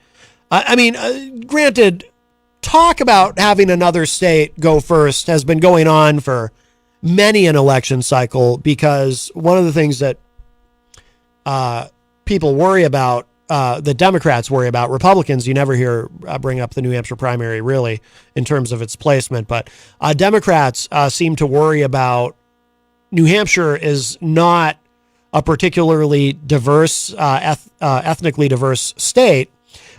I mean, granted, talk about having another state go first has been going on for many an election cycle, because one of the things that people worry about, the Democrats worry about, Republicans, you never hear bring up the New Hampshire primary really in terms of its placement, but Democrats seem to worry about New Hampshire is not a particularly diverse, ethnically diverse state.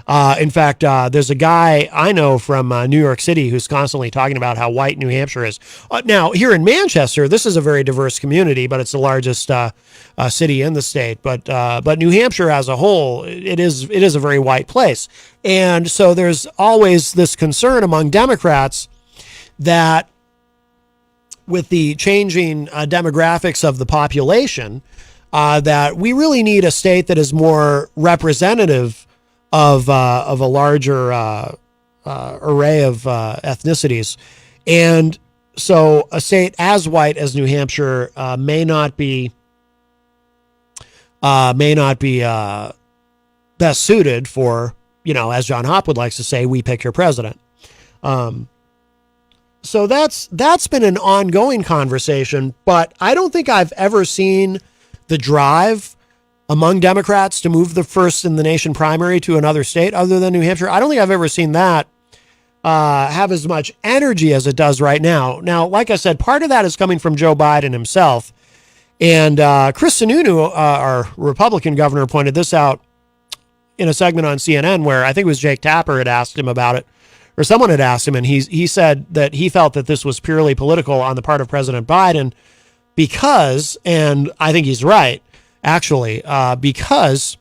In fact, there's a guy I know from New York City who's constantly talking about how white New Hampshire is. Now, here in Manchester, this is a very diverse community, but it's the largest city in the state. But New Hampshire as a whole, it is a very white place. And so there's always this concern among Democrats that with the changing demographics of the population, that we really need a state that is more representative of a larger array of ethnicities. And so a state as white as New Hampshire may not be best suited for, as John Hopwood likes to say, we pick your president. So that's been an ongoing conversation, but I don't think I've ever seen the drive among Democrats to move the first in the nation primary to another state other than New Hampshire. I don't think I've ever seen that have as much energy as it does right now. Now, like I said, part of that is coming from Joe Biden himself. And Chris Sununu, our Republican governor, pointed this out in a segment on CNN where I think it was Jake Tapper had asked him about it, or someone had asked him, and he said that he felt that this was purely political on the part of President Biden because, and I think he's right, actually, because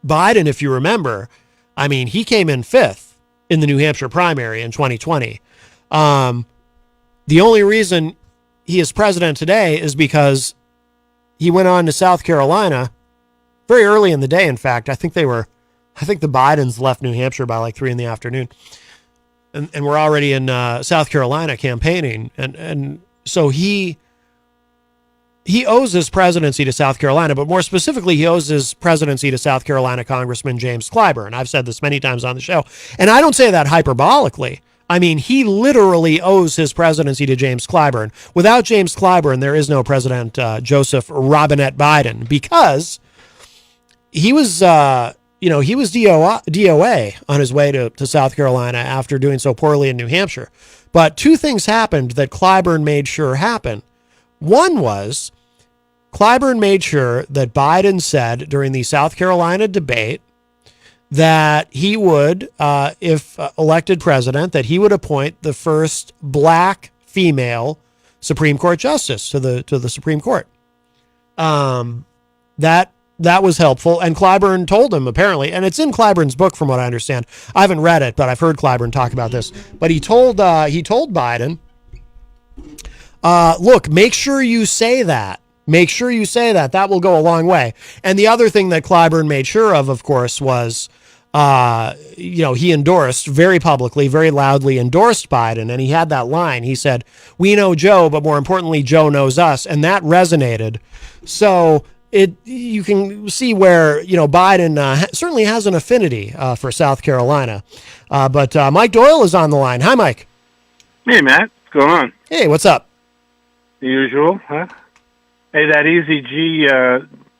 Biden, if you remember, I mean, he came in 5th in the New Hampshire primary in 2020. The only reason he is president today is because he went on to South Carolina very early in the day. In fact, I think the Bidens left New Hampshire by like 3 p.m. And we're already in South Carolina campaigning. And so he owes his presidency to South Carolina, but more specifically, he owes his presidency to South Carolina Congressman James Clyburn. I've said this many times on the show, and I don't say that hyperbolically. I mean, he literally owes his presidency to James Clyburn. Without James Clyburn, there is no President Joseph Robinette Biden, because he was, he was DOA on his way to South Carolina after doing so poorly in New Hampshire. But 2 things happened that Clyburn made sure happened. One was Clyburn made sure that Biden said during the South Carolina debate that he would, if elected president, that he would appoint the first black female Supreme Court justice to the Supreme Court. That was helpful, and Clyburn told him, apparently, and it's in Clyburn's book from what I understand. I haven't read it, but I've heard Clyburn talk about this. But he told Biden, look, make sure you say that. Make sure you say that. That will go a long way. And the other thing that Clyburn made sure of course, was, he endorsed very publicly, very loudly endorsed Biden. And he had that line. He said, "We know Joe, but more importantly, Joe knows us." And that resonated. So you can see where, Biden certainly has an affinity for South Carolina. But Mike Doyle is on the line. Hi, Mike. Hey, Matt. What's going on? Hey, what's up? The usual, huh? Hey, that Easy G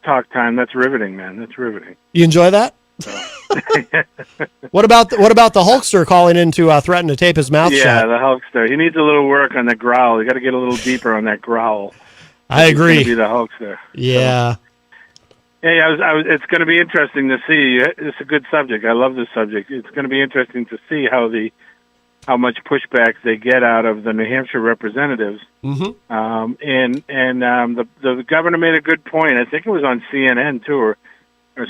talk time, that's riveting, man. That's riveting. You enjoy that? What about the Hulkster calling in to threaten to tape his mouth shut? Yeah, the Hulkster. He needs a little work on the growl. You got to get a little deeper on that growl. I agree. He's gonna be the Hulkster. Yeah. So. Hey, it's going to be interesting to see. It's a good subject. I love this subject. It's going to be interesting to see how much pushback they get out of the New Hampshire representatives. Mm-hmm. The governor made a good point. I think it was on CNN too, or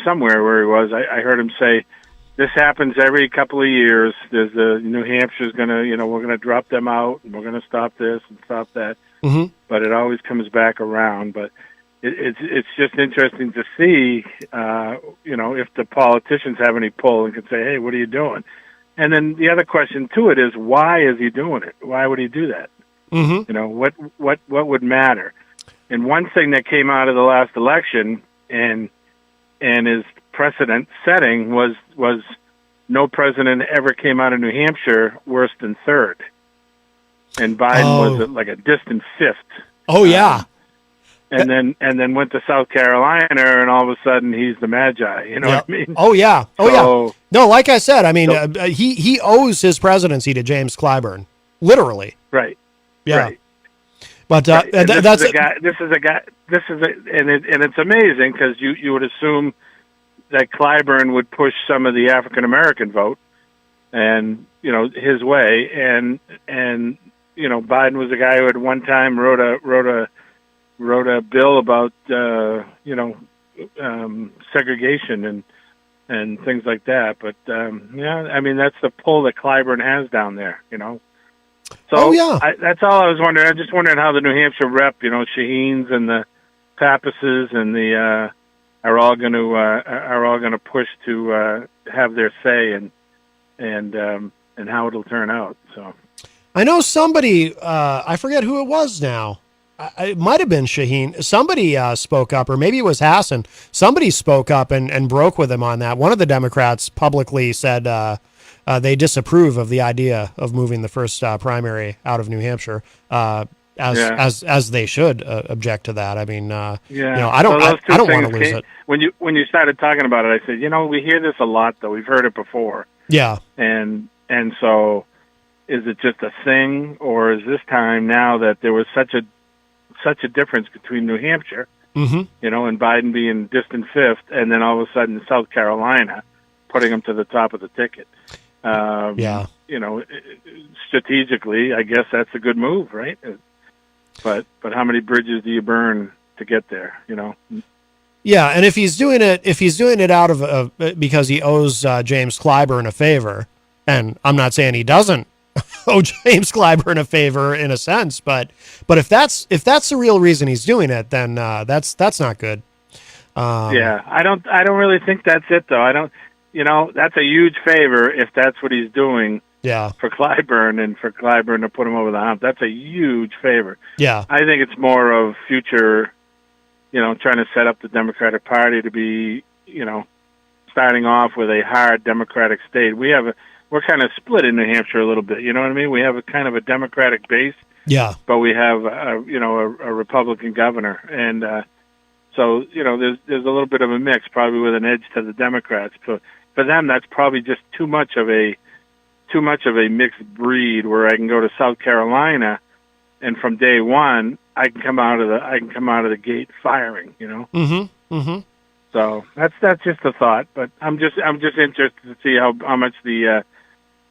somewhere where he was. I heard him say, "This happens every couple of years. There's New Hampshire's going to, we're going to drop them out, and we're going to stop this and stop that." Mm-hmm. But it always comes back around. But it's just interesting to see, if the politicians have any pull and can say, "Hey, what are you doing?" And then the other question to it is, why is he doing it? Why would he do that? Mm-hmm. What would matter? And one thing that came out of the last election and is precedent setting was no president ever came out of New Hampshire worse than third, and Biden was like a distant fifth. Oh yeah. And then went to South Carolina, and all of a sudden he's the Magi. You know what I mean? Oh yeah. Oh So- yeah. No, like I said, I mean, he owes his presidency to James Clyburn, literally. Right. Yeah. Right. But And that's this is a guy. And it's amazing because you would assume that Clyburn would push some of the African American vote, and his way, and Biden was a guy who at one time wrote a bill about segregation and things like that. But I mean that's the pull that Clyburn has down there. So that's all I was wondering. I just wondered how the New Hampshire rep, Shaheens and the Pappases and the are all going to push to have their say and how it'll turn out. So I know somebody, I forget who it was now. It might have been Shaheen. Somebody spoke up, or maybe it was Hassan. Somebody spoke up and broke with him on that. One of the Democrats publicly said they disapprove of the idea of moving the first primary out of New Hampshire, as they should object to that. I mean, I don't want to lose it. When you started talking about it, I said, we hear this a lot, though. We've heard it before. Yeah. And so, is it just a thing, or is this time now that there was such a difference between New Hampshire, and Biden being distant fifth, and then all of a sudden South Carolina putting him to the top of the ticket? Strategically, I guess that's a good move, right? But how many bridges do you burn to get there? Yeah, and if he's doing it out of because he owes James Clyburn a favor, and I'm not saying he doesn't owe James Clyburn a favor in a sense, but if that's the real reason he's doing it, then that's not good. I don't really think that's it, though. I don't. That's a huge favor if that's what he's doing. Yeah. For Clyburn and for Clyburn to put him over the hump, that's a huge favor. Yeah. I think it's more of future, trying to set up the Democratic Party to be, starting off with a hard Democratic state. We're kind of split in New Hampshire a little bit. You know what I mean? We have a kind of a Democratic base. Yeah. But we have, a Republican governor, and so there's a little bit of a mix, probably with an edge to the Democrats. So for them, that's probably just too much of a mixed breed. Where I can go to South Carolina, and from day one, I can come out of the gate firing. Mm-hmm. Mm-hmm. So that's just a thought, but I'm just interested to see how much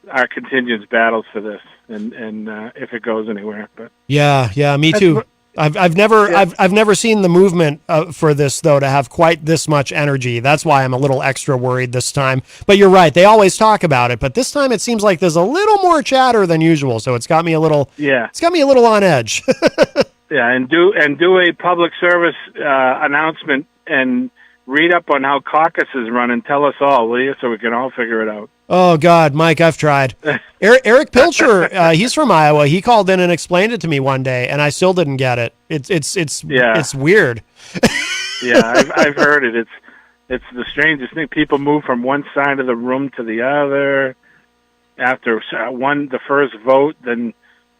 our contingent battles for this, and if it goes anywhere. But yeah, me too. I've never seen the movement for this, though, to have quite this much energy. That's why I'm a little extra worried this time. But you're right; they always talk about it, but this time it seems like there's a little more chatter than usual. So it's got me a little. Yeah. It's got me a little on edge. Yeah, and do a public service announcement and read up on how caucuses run and tell us all, will you, so we can all figure it out. Oh, God, Mike, I've tried. Eric Pilcher, he's from Iowa. He called in and explained it to me one day, and I still didn't get it. It's weird. Yeah, I've heard it. It's the strangest thing. People move from one side of the room to the other after the first vote. Then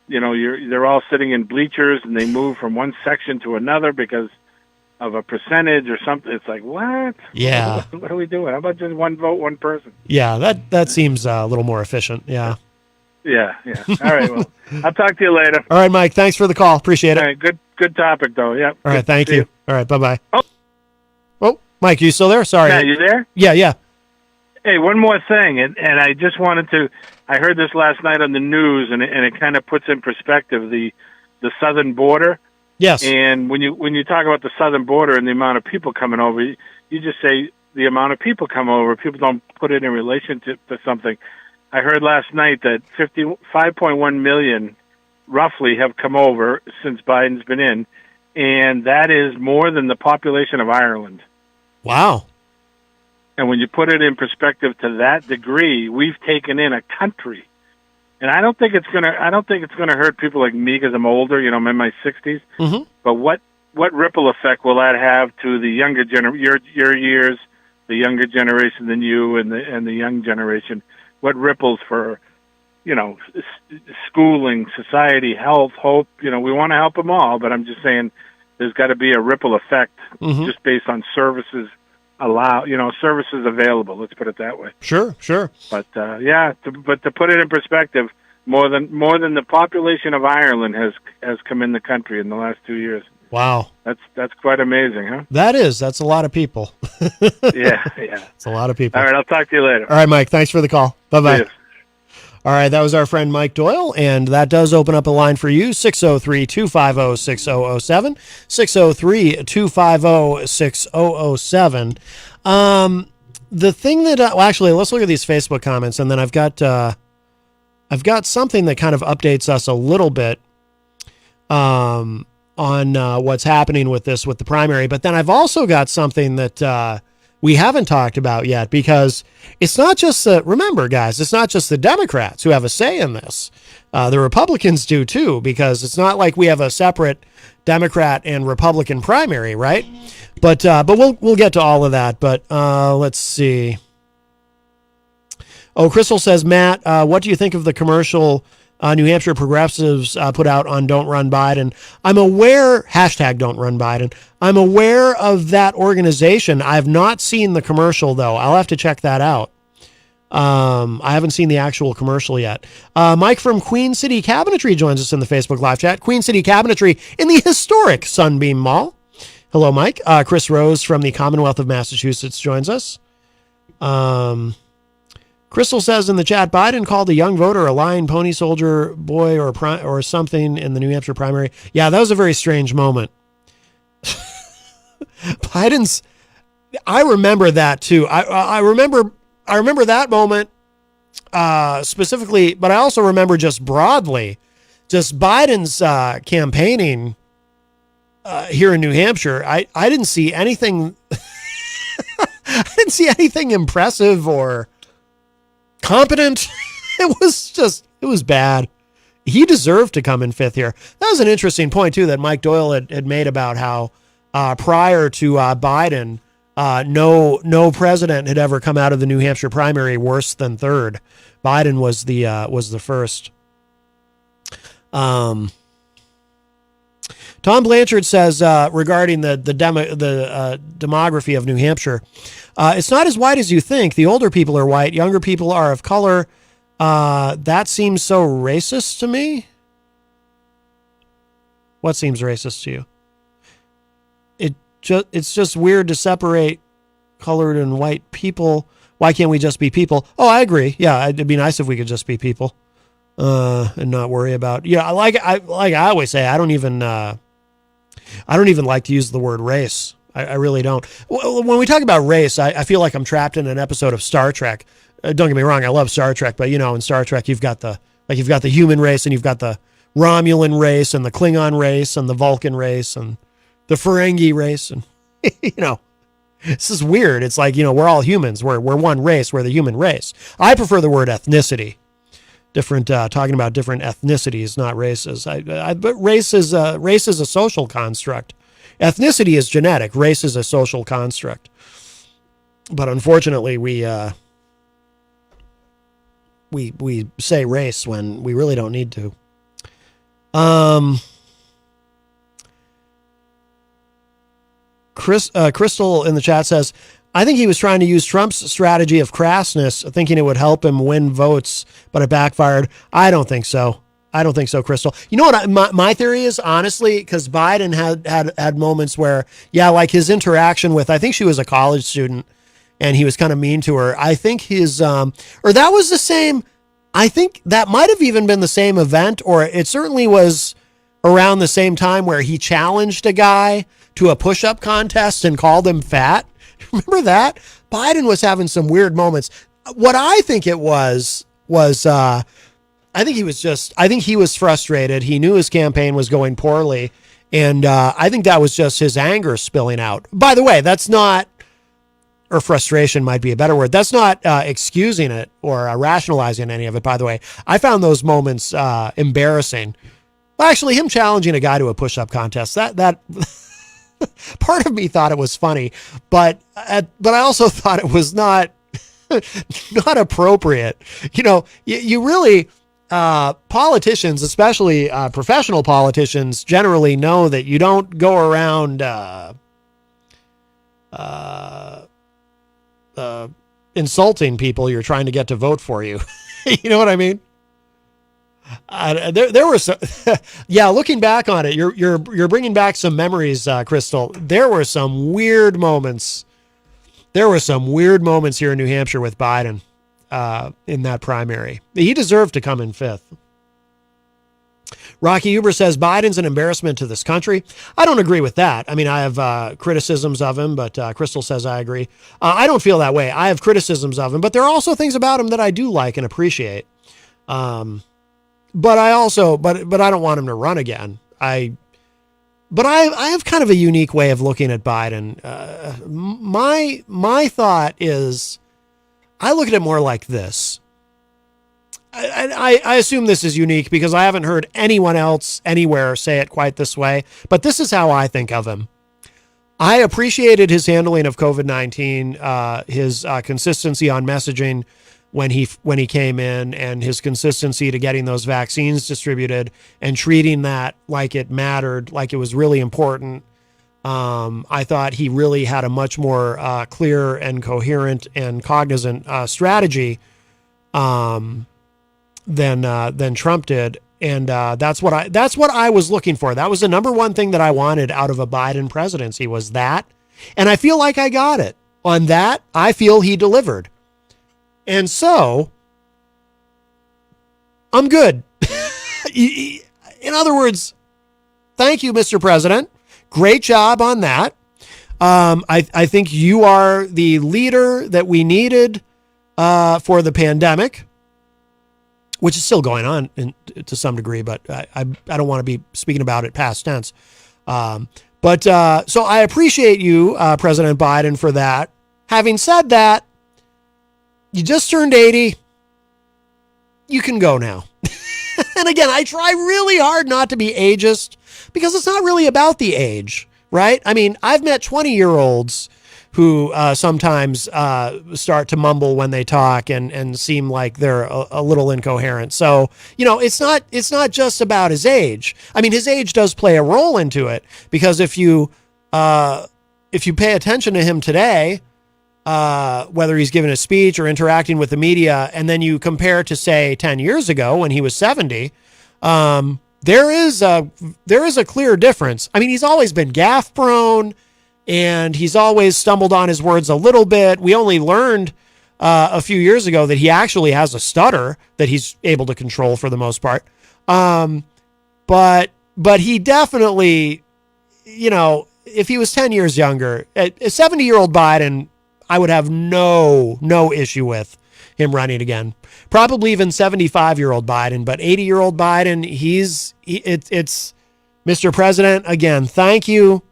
they're all sitting in bleachers, and they move from one section to another because of a percentage or something. It's like, what? Yeah. What are we doing? How about just one vote, one person? Yeah, that seems a little more efficient. Yeah. Yeah. All right, well, I'll talk to you later. All right, Mike, thanks for the call. Appreciate it. All right, good topic, though. Yep. All right, thank you. All right, bye-bye. Oh, Mike, you still there? Sorry. Yeah, you there? Yeah. Hey, one more thing, and I just wanted to, I heard this last night on the news, and it kind of puts in perspective the southern border. Yes. And when you talk about the southern border and the amount of people coming over, you just say the amount of people come over. People don't put it in relationship to something. I heard last night that 5.1 million roughly have come over since Biden's been in, and that is more than the population of Ireland. Wow. And when you put it in perspective to that degree, we've taken in a country. And I don't think it's gonna hurt people like me because I'm older. I'm in my 60s. Mm-hmm. But what ripple effect will that have to the younger your years, the younger generation than you and the young generation, what ripples for, schooling, society, health, hope. We want to help them all, but I'm just saying there's got to be a ripple effect just based on services services available. Let's put it that way. Sure. But to put it in perspective, more than the population of Ireland has come in the country in the last 2 years. Wow. That's quite amazing, huh? That's a lot of people. Yeah. It's a lot of people. All right, I'll talk to you later. All right, Mike, thanks for the call. Bye-bye. Yes. All right, that was our friend Mike Doyle, and that does open up a line for you, 603-250-6007, 603-250-6007. The thing that, actually, let's look at these Facebook comments, and then I've got something that kind of updates us a little bit on what's happening with the primary, but then I've also got something that we haven't talked about yet, because it's not just remember, guys, it's not just the Democrats who have a say in this. The Republicans do too, because it's not like we have a separate Democrat and Republican primary, right? But we'll get to all of that. But let's see. Oh, Crystal says, Matt, what do you think of the commercial New Hampshire progressives put out on Don't Run Biden? I'm aware, hashtag Don't Run Biden. I'm aware of that organization. I've not seen the commercial, though. I'll have to check that out. I haven't seen the actual commercial yet. Mike from Queen City Cabinetry joins us in the Facebook live chat. Queen City Cabinetry in the historic Sunbeam Mall. Hello, Mike. Chris Rose from the Commonwealth of Massachusetts joins us. Crystal says in the chat, Biden called a young voter a lying pony soldier boy or something in the New Hampshire primary. Yeah, that was a very strange moment. I remember that too. I remember that moment specifically, but I also remember just broadly, just Biden's campaigning here in New Hampshire. I didn't see anything. I didn't see anything impressive or competent. It was bad. He deserved to come in fifth here. That was an interesting point too that Mike Doyle had made about how prior to Biden, no president had ever come out of the New Hampshire primary worse than third. Biden was the first. Tom Blanchard says regarding the demography of New Hampshire, it's not as white as you think. The older people are white, younger people are of color. That seems so racist to me. What seems racist to you? It's just weird to separate colored and white people. Why can't we just be people? Oh, I agree. Yeah, it'd be nice if we could just be people and not worry about. Yeah, like I always say, I don't even like to use the word race. I really don't. When we talk about race, I feel like I'm trapped in an episode of Star Trek. Don't get me wrong, I love Star Trek, but in Star Trek you've got the human race, and you've got the Romulan race, and the Klingon race, and the Vulcan race, and the Ferengi race, and this is weird. It's like we're all humans. We're one race. We're the human race. I prefer the word ethnicity. Different talking about different ethnicities, not races. But race is a social construct. Ethnicity is genetic. Race is a social construct. But unfortunately, we say race when we really don't need to. Crystal in the chat says, I think he was trying to use Trump's strategy of crassness, thinking it would help him win votes, but it backfired. I don't think so. Crystal. You know what my theory is, honestly, because Biden had moments where, like his interaction with, I think she was a college student, and he was kind of mean to her. I think that was the same. I think that might have even been the same event, or it certainly was around the same time where he challenged a guy to a push-up contest and called him fat. Remember that? Biden was having some weird moments. What I think it was I think he was frustrated. He knew his campaign was going poorly. And I think that was just his anger spilling out. By the way, that's not, or frustration might be a better word. That's not excusing it or rationalizing any of it, by the way. I found those moments embarrassing. Well, actually, him challenging a guy to a push-up contest, that Part of me thought it was funny, but I also thought it was not appropriate. You really, politicians, especially professional politicians, generally know that you don't go around insulting people you're trying to get to vote for you. You know what I mean? There were some, yeah. Looking back on it, you're bringing back some memories, Crystal. There were some weird moments. There were some weird moments here in New Hampshire with Biden in that primary. He deserved to come in fifth. Rocky Huber says Biden's an embarrassment to this country. I don't agree with that. I mean, I have criticisms of him, but Crystal says I agree. I don't feel that way. I have criticisms of him, but there are also things about him that I do like and appreciate. But I don't want him to run again. I have kind of a unique way of looking at Biden. My thought is, I look at it more like this. I assume this is unique because I haven't heard anyone else anywhere say it quite this way, but this is how I think of him. I appreciated his handling of COVID-19, his consistency on messaging when he came in, and his consistency to getting those vaccines distributed and treating that like it mattered, like it was really important. I thought he really had a much more clear and coherent and cognizant strategy than Trump did, and that's what I was looking for. That was the number one thing that I wanted out of a Biden presidency, was that, and I feel like I got it. On that, I feel he delivered. And so, I'm good. In other words, thank you, Mr. President. Great job on that. I think you are the leader that we needed for the pandemic, which is still going on to some degree, but I don't want to be speaking about it past tense. So I appreciate you, President Biden, for that. Having said that, you just turned 80. You can go now. And again, I try really hard not to be ageist because it's not really about the age, right? I mean, I've met 20-year-olds who sometimes start to mumble when they talk and seem like they're a little incoherent. So, it's not just about his age. I mean, his age does play a role into it, because if you pay attention to him today, whether he's giving a speech or interacting with the media, and then you compare to, say, 10 years ago when he was 70, there is a clear difference. I mean, he's always been gaffe prone, and he's always stumbled on his words a little bit. We only learned a few years ago that he actually has a stutter that he's able to control for the most part. But he definitely, if he was 10 years younger, a 70-year-old Biden, I would have no issue with him running again. Probably even 75-year-old Biden, but 80-year-old Biden, it's Mr. President, again, thank you.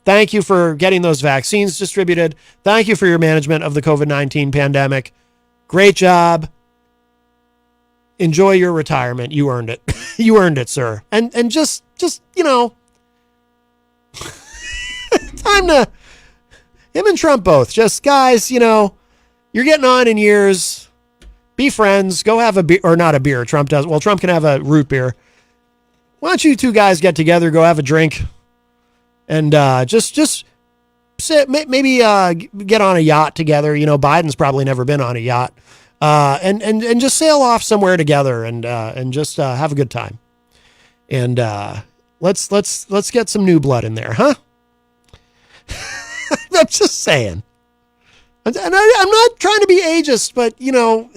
Thank you for getting those vaccines distributed. Thank you for your management of the COVID-19 pandemic. Great job. Enjoy your retirement. You earned it. You earned it, sir. And just time to, him and Trump both, just guys, you're getting on in years. Be friends. Go have a beer, or not a beer. Trump does. Well, Trump can have a root beer. Why don't you two guys get together, go have a drink, and just sit, maybe get on a yacht together. Biden's probably never been on a yacht, and just sail off somewhere together and just have a good time. And let's get some new blood in there, huh? I'm just saying. And I'm not trying to be ageist, but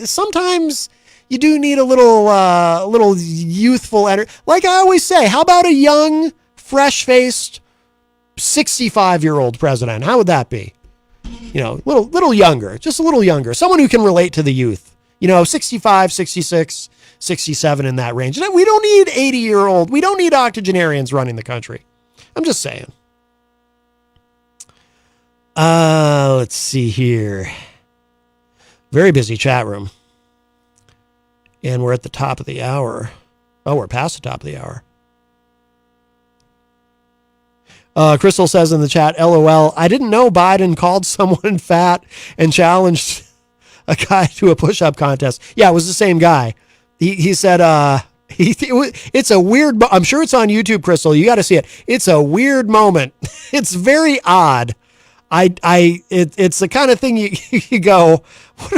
sometimes you do need a little youthful energy. Like I always say, how about a young, fresh-faced 65-year-old president? How would that be? Little younger, just a little younger. Someone who can relate to the youth. 65, 66, 67, in that range. We don't need 80-year-old. We don't need octogenarians running the country. I'm just saying. Let's see here. Very busy chat room. And we're at the top of the hour. Oh, we're past the top of the hour. Crystal says in the chat, LOL, I didn't know Biden called someone fat and challenged a guy to a push-up contest. Yeah, it was the same guy. He said, it's a weird, I'm sure it's on YouTube, Crystal. You got to see it. It's a weird moment. It's very odd. It's the kind of thing you go,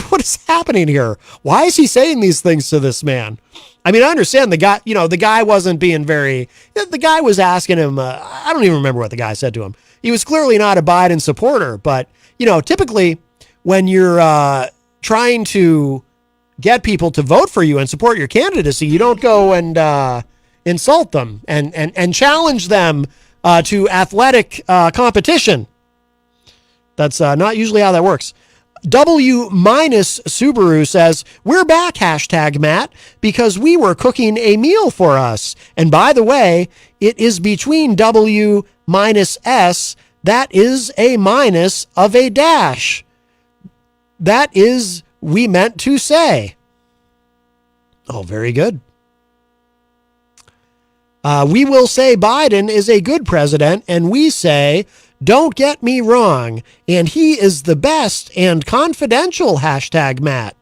what is happening here? Why is he saying these things to this man? I mean, I understand the guy wasn't being the guy was asking him, I don't even remember what the guy said to him. He was clearly not a Biden supporter, but, typically when you're trying to get people to vote for you and support your candidacy, you don't go and insult them and challenge them to athletic competition. That's not usually how that works. W- Subaru says, we're back, #Matt, because we were cooking a meal for us. And by the way, it is between W minus S. That is a minus of a dash. That is, we meant to say. Oh, very good. We will say Biden is a good president, and we say, don't get me wrong, and he is the best and confidential, #Matt.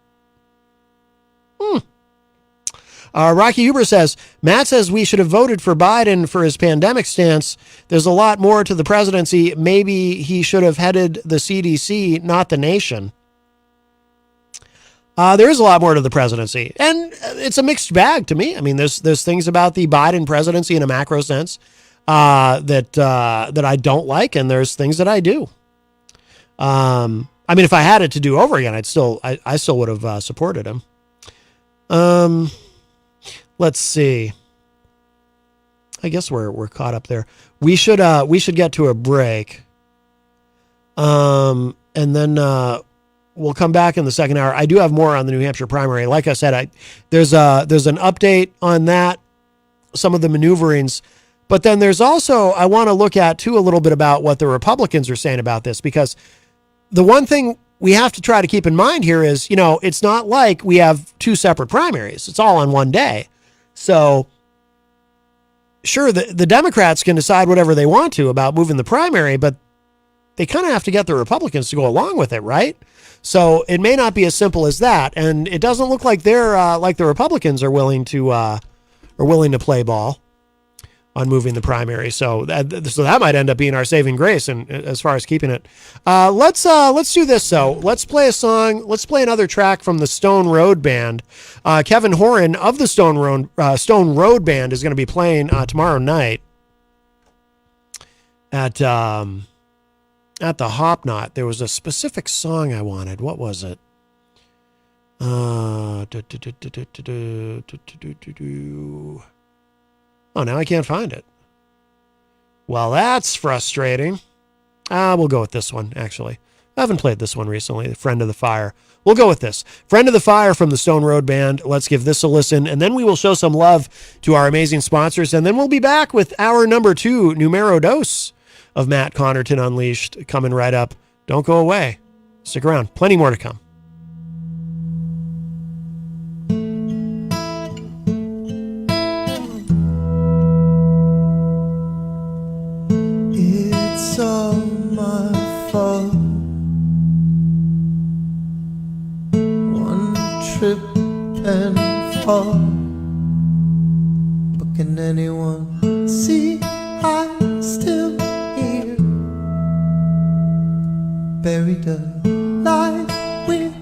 Rocky Huber says, Matt says we should have voted for Biden for his pandemic stance. There's a lot more to the presidency. Maybe he should have headed the CDC, not the nation. There is a lot more to the presidency, and it's a mixed bag to me. I mean, there's things about the Biden presidency in a macro sense that I don't like, and there's things that I do. I mean, if I had it to do over again, I still would have supported him. Let's see. I guess we're caught up there. We should get to a break. And then we'll come back in the second hour. I do have more on the New Hampshire primary. Like I said, there's an update on that, some of the maneuverings. But then there's also, I want to look at too a little bit about what the Republicans are saying about this, because the one thing we have to try to keep in mind here is, it's not like we have two separate primaries. It's all on one day. So sure, the Democrats can decide whatever they want to about moving the primary, but they kind of have to get the Republicans to go along with it, right? So it may not be as simple as that. And it doesn't look like they're like the Republicans are willing to play ball on moving the primary. So that might end up being our saving grace, and as far as keeping it. Let's do this. So let's play a song. Let's play another track from the Stone Road Band. Kevin Horan of the Stone Road Band is going to be playing tomorrow night at the Hop Knot. There was a specific song I wanted. What was it? Oh, now I can't find it. Well, that's frustrating. We'll go with this one, actually. I haven't played this one recently, Friend of the Fire. We'll go with this. Friend of the Fire from the Stone Road Band. Let's give this a listen, and then we will show some love to our amazing sponsors, and then we'll be back with hour number 2, numero dos, of Matt Connerton Unleashed, coming right up. Don't go away. Stick around. Plenty more to come. It's all my fault. One trip and fall. But can anyone see I'm still here? Buried alive with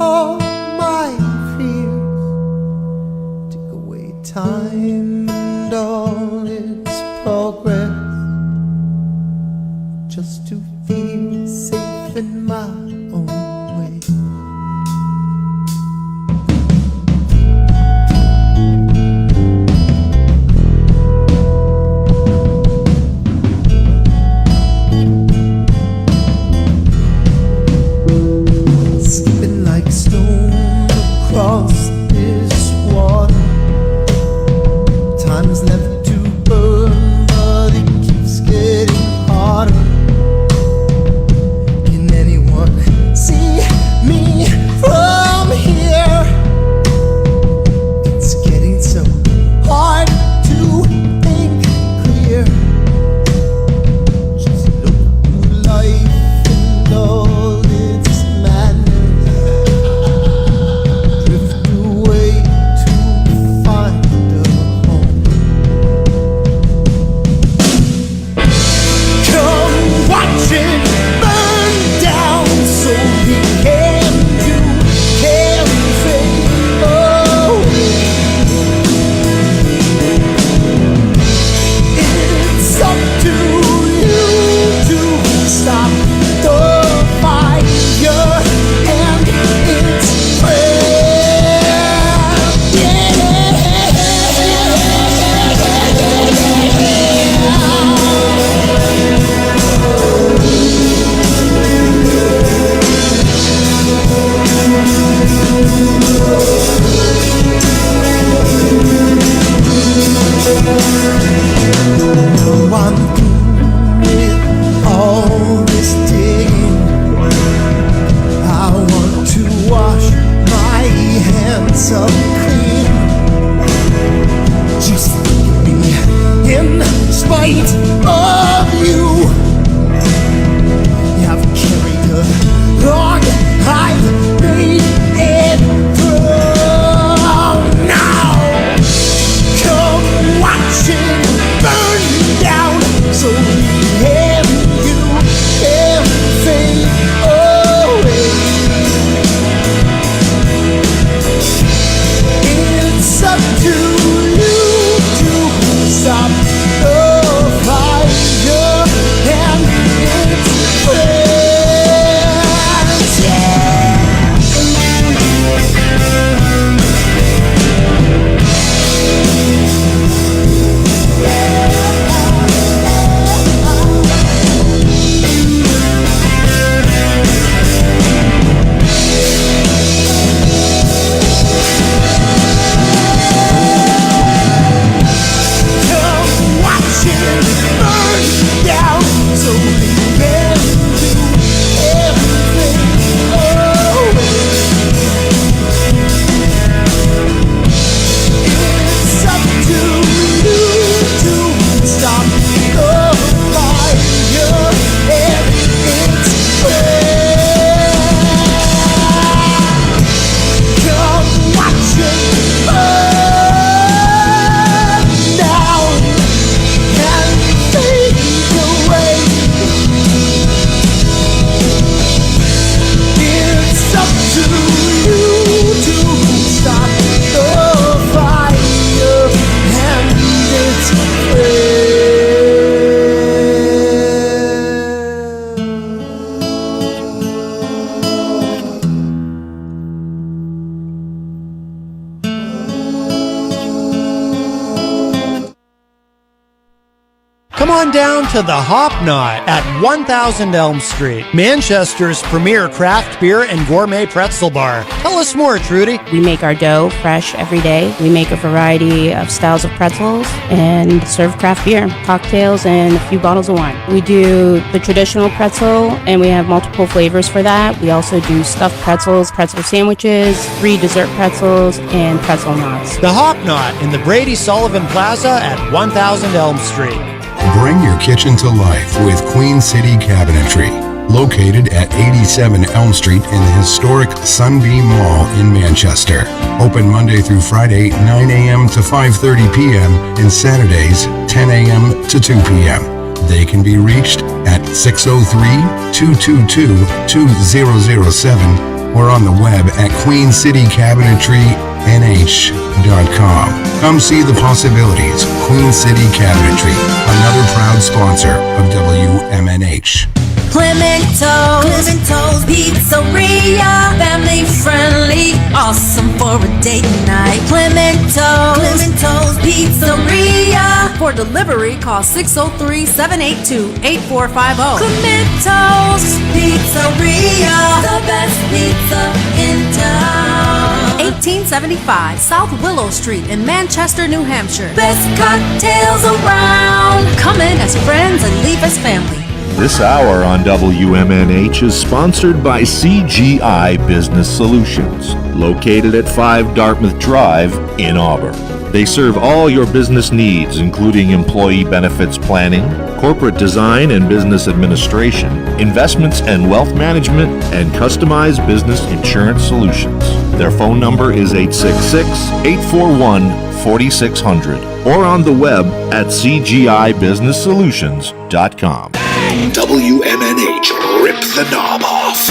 all my fears. Take away time and all its progress, just to feel safe in my own way. Skipping like a stone across this water. Time's left to burn, but it keeps getting harder. Can anyone on down to the Hop Knot at 1000 Elm Street, Manchester's premier craft beer and gourmet pretzel bar. Tell us more, Trudy. We make our dough fresh every day. We make a variety of styles of pretzels and serve craft beer, cocktails, and a few bottles of wine. We do the traditional pretzel, and we have multiple flavors for that. We also do stuffed pretzels, pretzel sandwiches, free dessert pretzels, and pretzel knots. The Hop Knot in the Brady Sullivan Plaza at 1000 Elm Street. Bring your kitchen to life with Queen City Cabinetry, located at 87 Elm Street in the historic Sunbeam Mall in Manchester. Open Monday through Friday, 9 a.m. to 5:30 p.m. and Saturdays, 10 a.m. to 2 p.m. They can be reached at 603-222-2007 or on the web at queencitycabinetrynh.com. Come see the possibilities. Queen City Cabinetry, another proud sponsor of WMNH. Clemento's Pizzeria, family friendly, awesome for a date night. Clemento's Pizzeria. For delivery, call 603-782-8450. Clemento's Pizzeria, the best pizza in town. 1875 South Willow Street in Manchester, New Hampshire. Best cocktails around. Come in as friends and leave as family. This hour on WMNH is sponsored by CGI Business Solutions, located at 5 Dartmouth Drive in Auburn. They serve all your business needs, including employee benefits planning, corporate design and business administration, investments and wealth management, and customized business insurance solutions. Their phone number is 866-841-4600 or on the web at cgibusinesssolutions.com. WMNH, rip the knob off.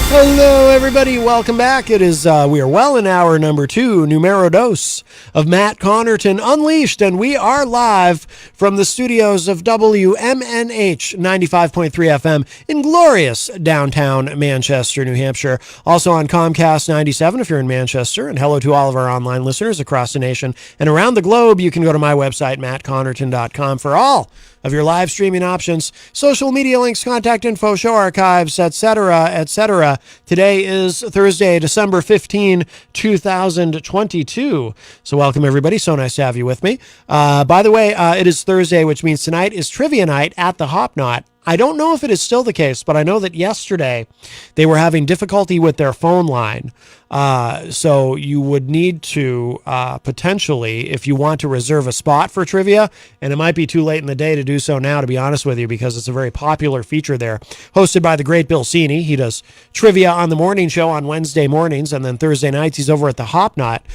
Hello, everybody. Welcome back. It is, we are well in hour number 2, numero dos, of Matt Connerton Unleashed, and we are live from the studios of WMNH 95.3 FM in glorious downtown Manchester, New Hampshire. Also on Comcast 97 if you're in Manchester, and hello to all of our online listeners across the nation and around the globe. You can go to my website, mattconnerton.com, for all of your live streaming options, social media links, contact info, show archives, etc., etc. Today is Thursday, December 15, 2022. So welcome, everybody. So nice to have you with me. By the way, it is Thursday, which means tonight is trivia night at the Hop Knot. I don't know if it is still the case, but I know that yesterday they were having difficulty with their phone line. So you would need to potentially, if you want to reserve a spot for trivia, and it might be too late in the day to do so now, to be honest with you, because it's a very popular feature there, hosted by the great Bill Cini. He does trivia on the morning show on Wednesday mornings, and then Thursday nights he's over at the Hop Knot.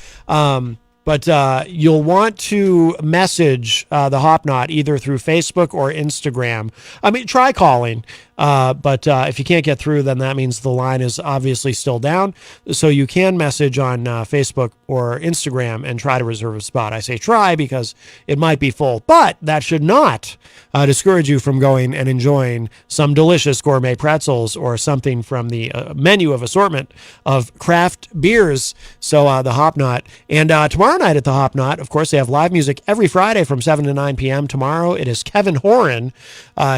But you'll want to message the Hop Knot either through Facebook or Instagram. I mean, try calling. But if you can't get through, then that means the line is obviously still down. So you can message on Facebook or Instagram and try to reserve a spot. I say try because it might be full, but that should not discourage you from going and enjoying some delicious gourmet pretzels or something from the menu of assortment of craft beers. So the Hop Knot. And tomorrow night at the Hop Knot, of course, they have live music every Friday from 7 to 9 p.m. Tomorrow it is Kevin Horan.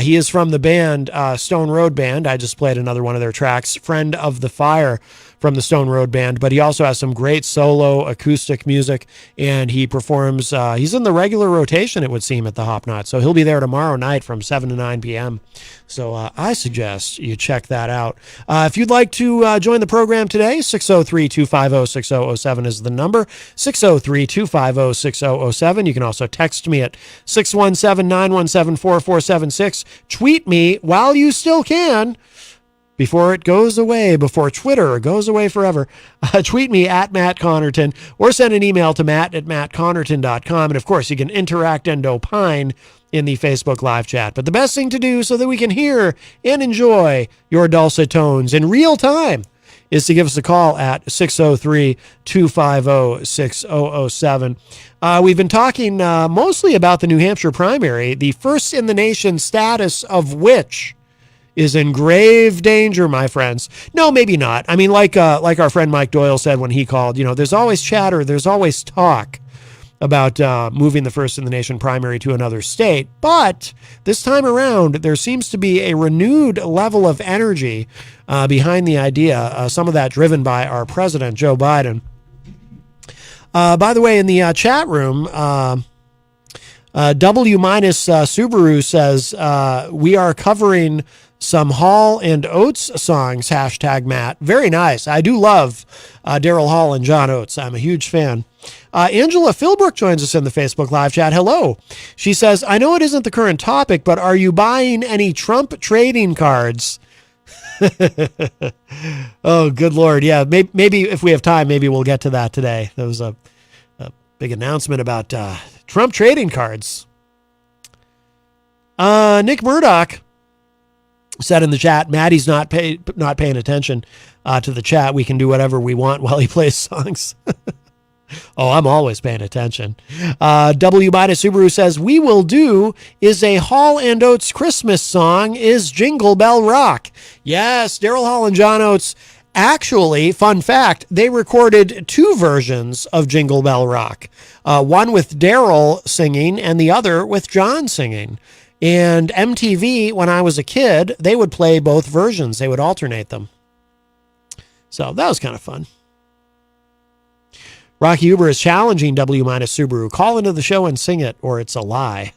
He is from the band Stone Road Band. I just played another one of their tracks, Friend of the Fire, from the Stone Road Band, but he also has some great solo acoustic music, and he performs, he's in the regular rotation, it would seem, at the Hop Knot, so he'll be there tomorrow night from 7 to 9 p.m., so I suggest you check that out. If you'd like to join the program today, 603-250-6007 is the number, 603-250-6007. You can also text me at 617-917-4476. Tweet me while you still can before it goes away, before Twitter goes away forever, tweet me at Matt Connerton or send an email to matt@mattconnerton.com. And of course, you can interact and opine in the Facebook live chat. But the best thing to do so that we can hear and enjoy your dulcet tones in real time is to give us a call at 603-250-6007. We've been talking mostly about the New Hampshire primary, the first in the nation status of which is in grave danger, my friends. No, maybe not. I mean, like our friend Mike Doyle said when he called, there's always chatter, there's always talk about moving the first in the nation primary to another state. But this time around, there seems to be a renewed level of energy behind the idea, some of that driven by our president, Joe Biden. By the way, in the chat room, W-Subaru says, we are covering some Hall and Oates songs, #Matt. Very nice. I do love Daryl Hall and John Oates. I'm a huge fan. Angela Philbrook joins us in the Facebook live chat. Hello. She says, I know it isn't the current topic, but are you buying any Trump trading cards? Oh, good Lord. Yeah, maybe if we have time, maybe we'll get to that today. There was a big announcement about Trump trading cards. Nick Murdoch said in the chat, Maddie's not paying attention to the chat. We can do whatever we want while he plays songs. Oh, I'm always paying attention. W-Subaru says, We Will Do is a Hall and Oates Christmas song is Jingle Bell Rock. Yes, Daryl Hall and John Oates. Actually, fun fact, they recorded two versions of Jingle Bell Rock. One with Daryl singing and the other with John singing. And MTV, when I was a kid, they would play both versions. They would alternate them. So that was kind of fun. Rocky Huber is challenging W-Subaru. Call into the show and sing it, or it's a lie.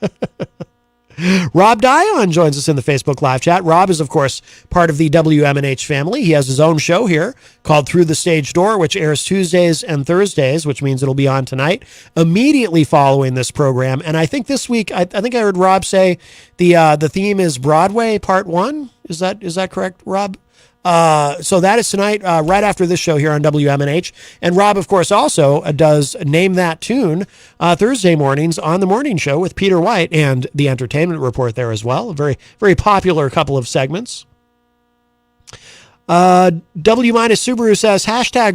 Rob Dion joins us in the Facebook live chat. Rob is, of course, part of the WMNH family. He has his own show here called Through the Stage Door, which airs Tuesdays and Thursdays, which means it'll be on tonight, immediately following this program. And I think this week, I think I heard Rob say the theme is Broadway Part 1. Is that correct, Rob? So that is tonight, right after this show here on WMNH. And Rob, of course, also does Name That Tune Thursday mornings on the morning show with Peter White and the Entertainment Report there as well. A very, very popular couple of segments. W-Subaru says,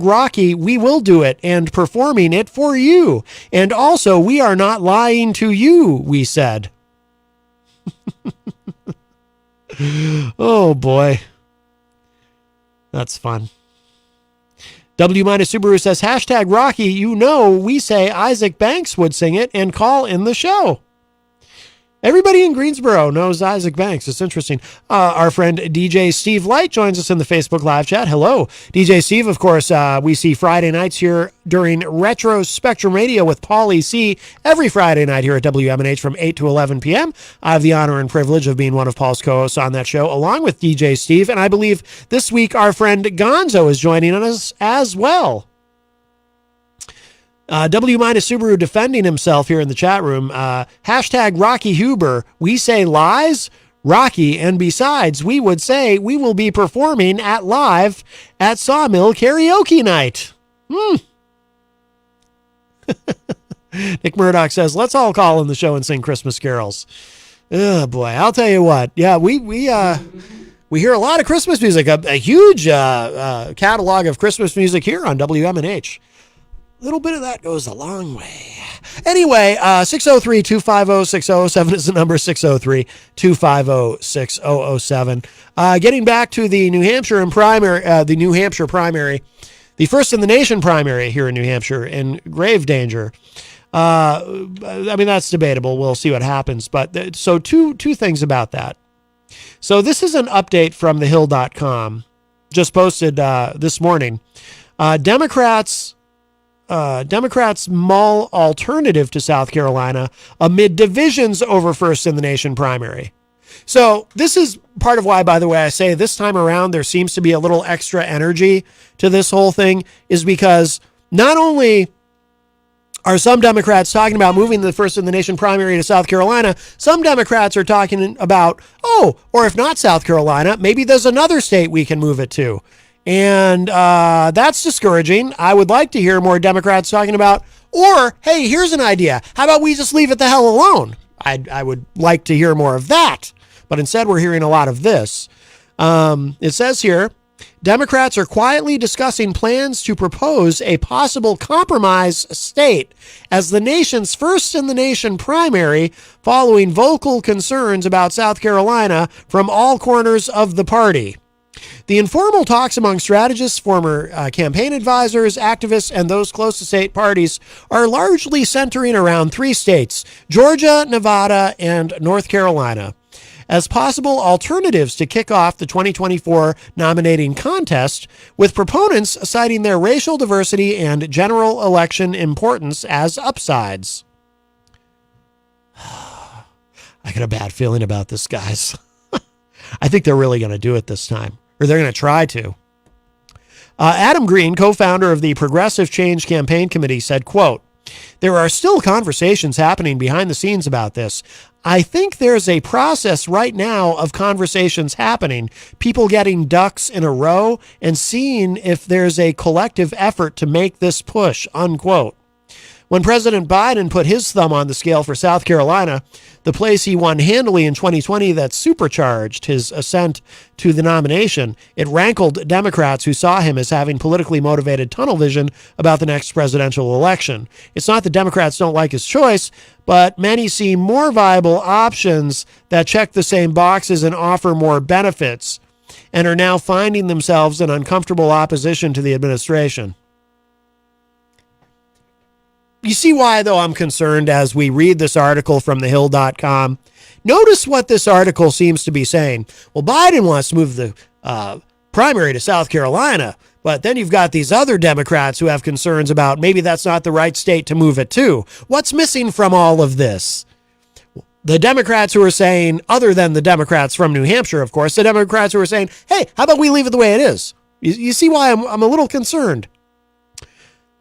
#Rocky, we will do it and performing it for you. And also, we are not lying to you, we said. Oh, boy. That's fun. W-Subaru says, #Rocky, we say Isaac Banks would sing it and call in the show. Everybody in Greensboro knows Isaac Banks. It's interesting. Our friend DJ Steve Light joins us in the Facebook live chat. Hello. DJ Steve, of course, we see Friday nights here during Retro Spectrum Radio with Paulie C. every Friday night here at WMNH from 8 to 11 p.m. I have the honor and privilege of being one of Paul's co-hosts on that show, along with DJ Steve. And I believe this week our friend Gonzo is joining us as well. W-Subaru defending himself here in the chat room. #Rocky Huber. We say lies, Rocky, and besides, we would say we will be performing live at Sawmill Karaoke Night. Nick Murdoch says, let's all call in the show and sing Christmas carols. Oh, boy. I'll tell you what. Yeah, we hear a lot of Christmas music, a huge catalog of Christmas music here on WMNH. A little bit of that goes a long way. Anyway, 603-250-6007 is the number, 603-250-6007. Getting back to the New Hampshire primary, the first in the nation primary here in New Hampshire, in grave danger. I mean, that's debatable. We'll see what happens. But so two things about that. So this is an update from thehill.com, just posted this morning. Democrats mull alternative to South Carolina amid divisions over first in the nation primary. So this is part of why, by the way, I say this time around there seems to be a little extra energy to this whole thing, is because not only are some Democrats talking about moving the first in the nation primary to South Carolina. Some Democrats are talking about, or if not South Carolina, maybe there's another state we can move it to. And that's discouraging. I would like to hear more Democrats talking about, or, hey, here's an idea. How about we just leave it the hell alone? I would like to hear more of that. But instead, we're hearing a lot of this. It says here, Democrats are quietly discussing plans to propose a possible compromise state as the nation's first in the nation primary, following vocal concerns about South Carolina from all corners of the party. The informal talks among strategists, former campaign advisors, activists, and those close to state parties are largely centering around 3 states, Georgia, Nevada, and North Carolina, as possible alternatives to kick off the 2024 nominating contest, with proponents citing their racial diversity and general election importance as upsides. I got a bad feeling about this, guys. I think they're really going to do it this time, or they're going to try to. Adam Green, co-founder of the Progressive Change Campaign Committee, said, quote, "There are still conversations happening behind the scenes about this. I think there's a process right now of conversations happening, people getting ducks in a row and seeing if there's a collective effort to make this push," unquote. When President Biden put his thumb on the scale for South Carolina, the place he won handily in 2020 that supercharged his ascent to the nomination, it rankled Democrats who saw him as having politically motivated tunnel vision about the next presidential election. It's not that Democrats don't like his choice, but many see more viable options that check the same boxes and offer more benefits, and are now finding themselves in uncomfortable opposition to the administration. You see why, though, I'm concerned as we read this article from thehill.com. Notice what this article seems to be saying. Well, Biden wants to move the primary to South Carolina, but then you've got these other Democrats who have concerns about maybe that's not the right state to move it to. What's missing from all of this? The Democrats who are saying, other than the Democrats from New Hampshire, of course, the Democrats who are saying, hey, how about we leave it the way it is? You see why I'm a little concerned.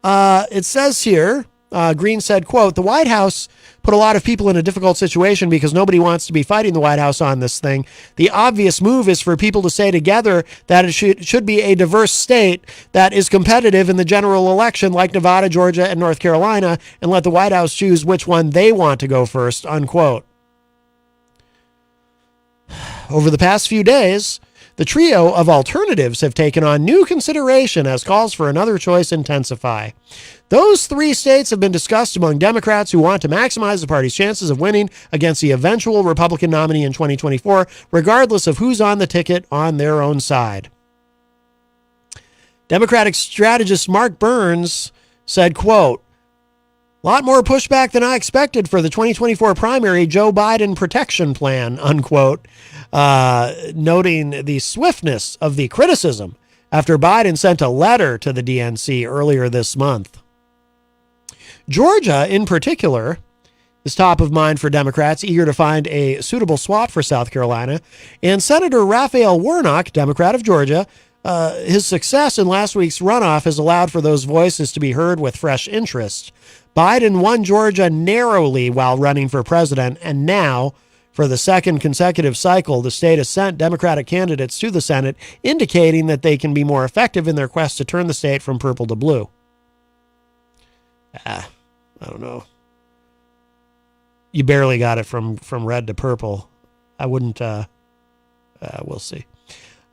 It says here, Green said, quote, "The White House put a lot of people in a difficult situation because nobody wants to be fighting the White House on this thing. The obvious move is for people to say together that it should be a diverse state that is competitive in the general election like Nevada, Georgia, and North Carolina, and let the White House choose which one they want to go first," unquote. Over the past few days, the trio of alternatives have taken on new consideration as calls for another choice intensify. Those 3 states have been discussed among Democrats who want to maximize the party's chances of winning against the eventual Republican nominee in 2024, regardless of who's on the ticket on their own side. Democratic strategist Mark Burns said, quote, "A lot more pushback than I expected for the 2024 primary Joe Biden protection plan," unquote, noting the swiftness of the criticism after Biden sent a letter to the DNC earlier this month. Georgia, in particular, is top of mind for Democrats eager to find a suitable swap for South Carolina, and Senator Raphael Warnock, Democrat of Georgia, his success in last week's runoff has allowed for those voices to be heard with fresh interest. Biden won Georgia narrowly while running for president, and now, for the second consecutive cycle, the state has sent Democratic candidates to the Senate, indicating that they can be more effective in their quest to turn the state from purple to blue. I don't know. You barely got it from red to purple. I wouldn't, we'll see.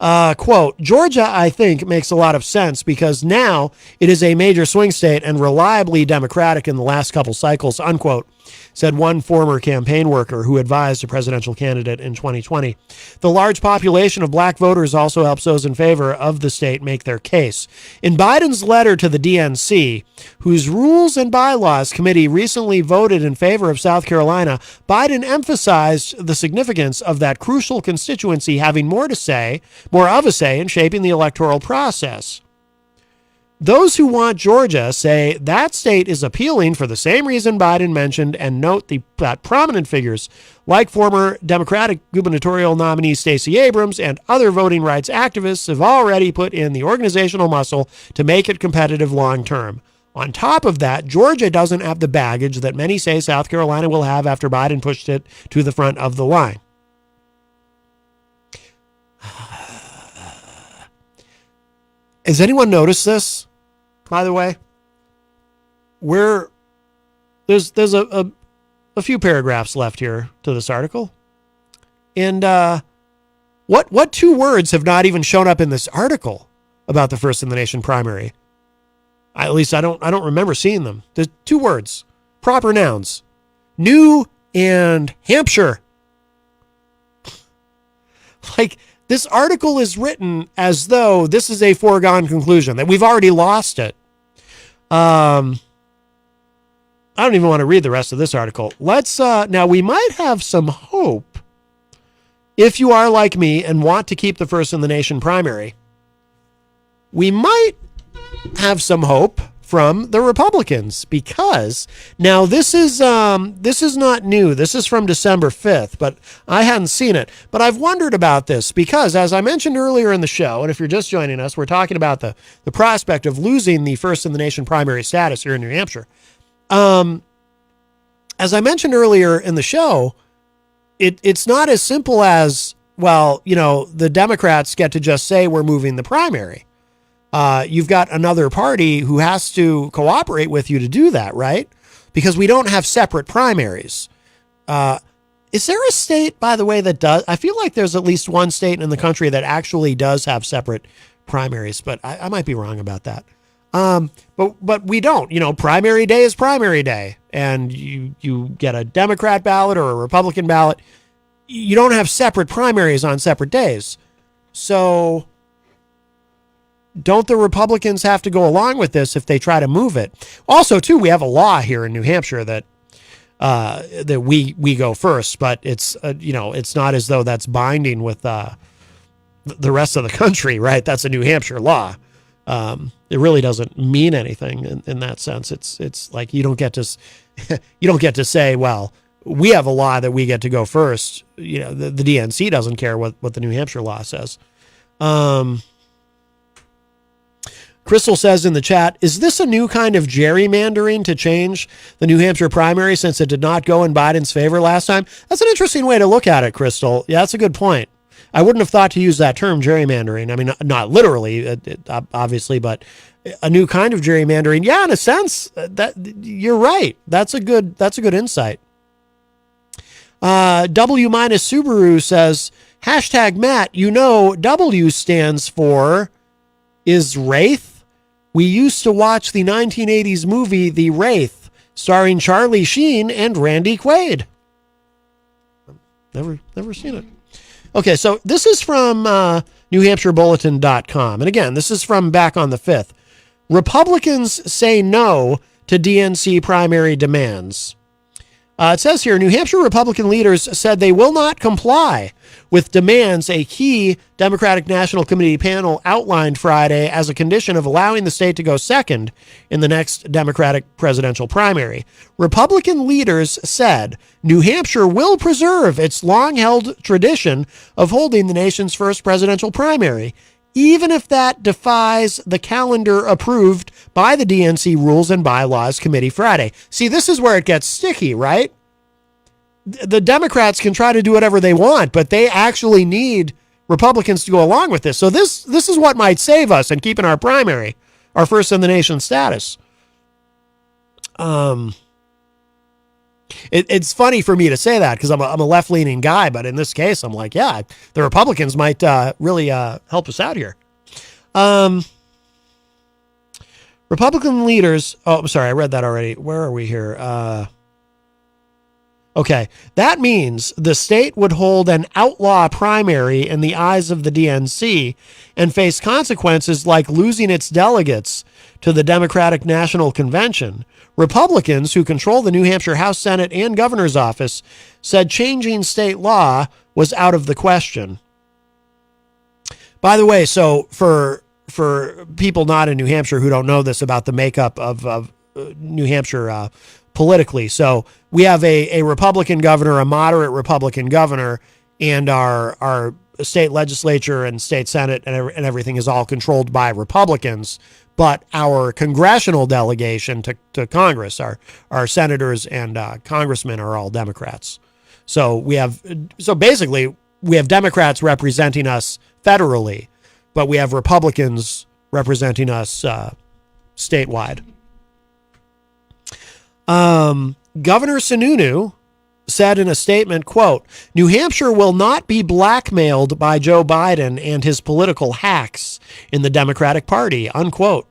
Quote, "Georgia, I think, makes a lot of sense because now it is a major swing state and reliably Democratic in the last couple cycles," unquote, said one former campaign worker who advised a presidential candidate in 2020. The large population of black voters also helps those in favor of the state make their case. In Biden's letter to the DNC, whose Rules and Bylaws Committee recently voted in favor of South Carolina, Biden emphasized the significance of that crucial constituency having more of a say in shaping the electoral process. Those who want Georgia say that state is appealing for the same reason Biden mentioned, and note that prominent figures like former Democratic gubernatorial nominee Stacey Abrams and other voting rights activists have already put in the organizational muscle to make it competitive long term. On top of that, Georgia doesn't have the baggage that many say South Carolina will have after Biden pushed it to the front of the line. Has anyone noticed this, by the way? There's a few paragraphs left here to this article. And what two words have not even shown up in this article about the First in the Nation primary? At least I don't remember seeing them. There's two words, proper nouns, New and Hampshire. Like, this article is written as though this is a foregone conclusion, that we've already lost it. I don't even want to read the rest of this article. Let's, now we might have some hope if you are like me and want to keep the First in the Nation primary. We might have some hope from the Republicans, because now this is not new. This is from December 5th, but I hadn't seen it. But I've wondered about this because, as I mentioned earlier in the show, and if you're just joining us, we're talking about the prospect of losing the First in the Nation primary status here in New Hampshire. As I mentioned earlier in the show, it's not as simple as, well, you know, the Democrats get to just say we're moving the primary. You've got another party who has to cooperate with you to do that, right? Because we don't have separate primaries. Is there a state, by the way, that does? I feel like there's at least one state in the country that actually does have separate primaries, but I might be wrong about that. But we don't. You know, primary day is primary day, and you get a Democrat ballot or a Republican ballot. You don't have separate primaries on separate days. So don't the Republicans have to go along with this if they try to move it? Also, too, we have a law here in New Hampshire that we go first, but it's it's not as though that's binding with the rest of the country, right? That's a New Hampshire law. It really doesn't mean anything in that sense. It's like you don't get to say, well, we have a law that we get to go first. You know, the DNC doesn't care what the New Hampshire law says. Crystal says in the chat, is this a new kind of gerrymandering to change the New Hampshire primary since it did not go in Biden's favor last time? That's an interesting way to look at it, Crystal. Yeah, that's a good point. I wouldn't have thought to use that term, gerrymandering. I mean, not literally, obviously, but a new kind of gerrymandering. Yeah, in a sense, that you're right. That's a good insight. W minus Subaru says, #Matt, you know W stands for is Wraith. We used to watch the 1980s movie The Wraith, starring Charlie Sheen and Randy Quaid. Never seen it. Okay, so this is from NewHampshireBulletin.com. And again, this is from back on the 5th. Republicans say no to DNC primary demands. It says here, New Hampshire Republican leaders said they will not comply with demands a key Democratic National Committee panel outlined Friday as a condition of allowing the state to go second in the next Democratic presidential primary. Republican leaders said New Hampshire will preserve its long-held tradition of holding the nation's first presidential primary, even if that defies the calendar approved by the DNC Rules and Bylaws Committee Friday. See, this is where it gets sticky, right? The Democrats can try to do whatever they want, but they actually need Republicans to go along with this. So this is what might save us and keep in our primary, our first in the nation status. It's funny for me to say that because I'm a left-leaning guy, but in this case, I'm like, yeah, the Republicans might really help us out here. Republican leaders. Oh, I'm sorry, I read that already. Where are we here? Okay, that means the state would hold an outlaw primary in the eyes of the DNC and face consequences like losing its delegates to the Democratic National Convention. Republicans, who control the New Hampshire House, Senate, and governor's office, said changing state law was out of the question. By the way, so for people not in New Hampshire who don't know this about the makeup of New Hampshire politically, so we have a Republican governor, a moderate Republican governor, and our state legislature and state Senate and everything is all controlled by Republicans. but our congressional delegation to Congress, our senators and congressmen are all Democrats. So basically we have Democrats representing us federally, but we have Republicans representing us statewide. Governor Sununu said in a statement, quote, New Hampshire will not be blackmailed by Joe Biden and his political hacks in the Democratic Party, unquote.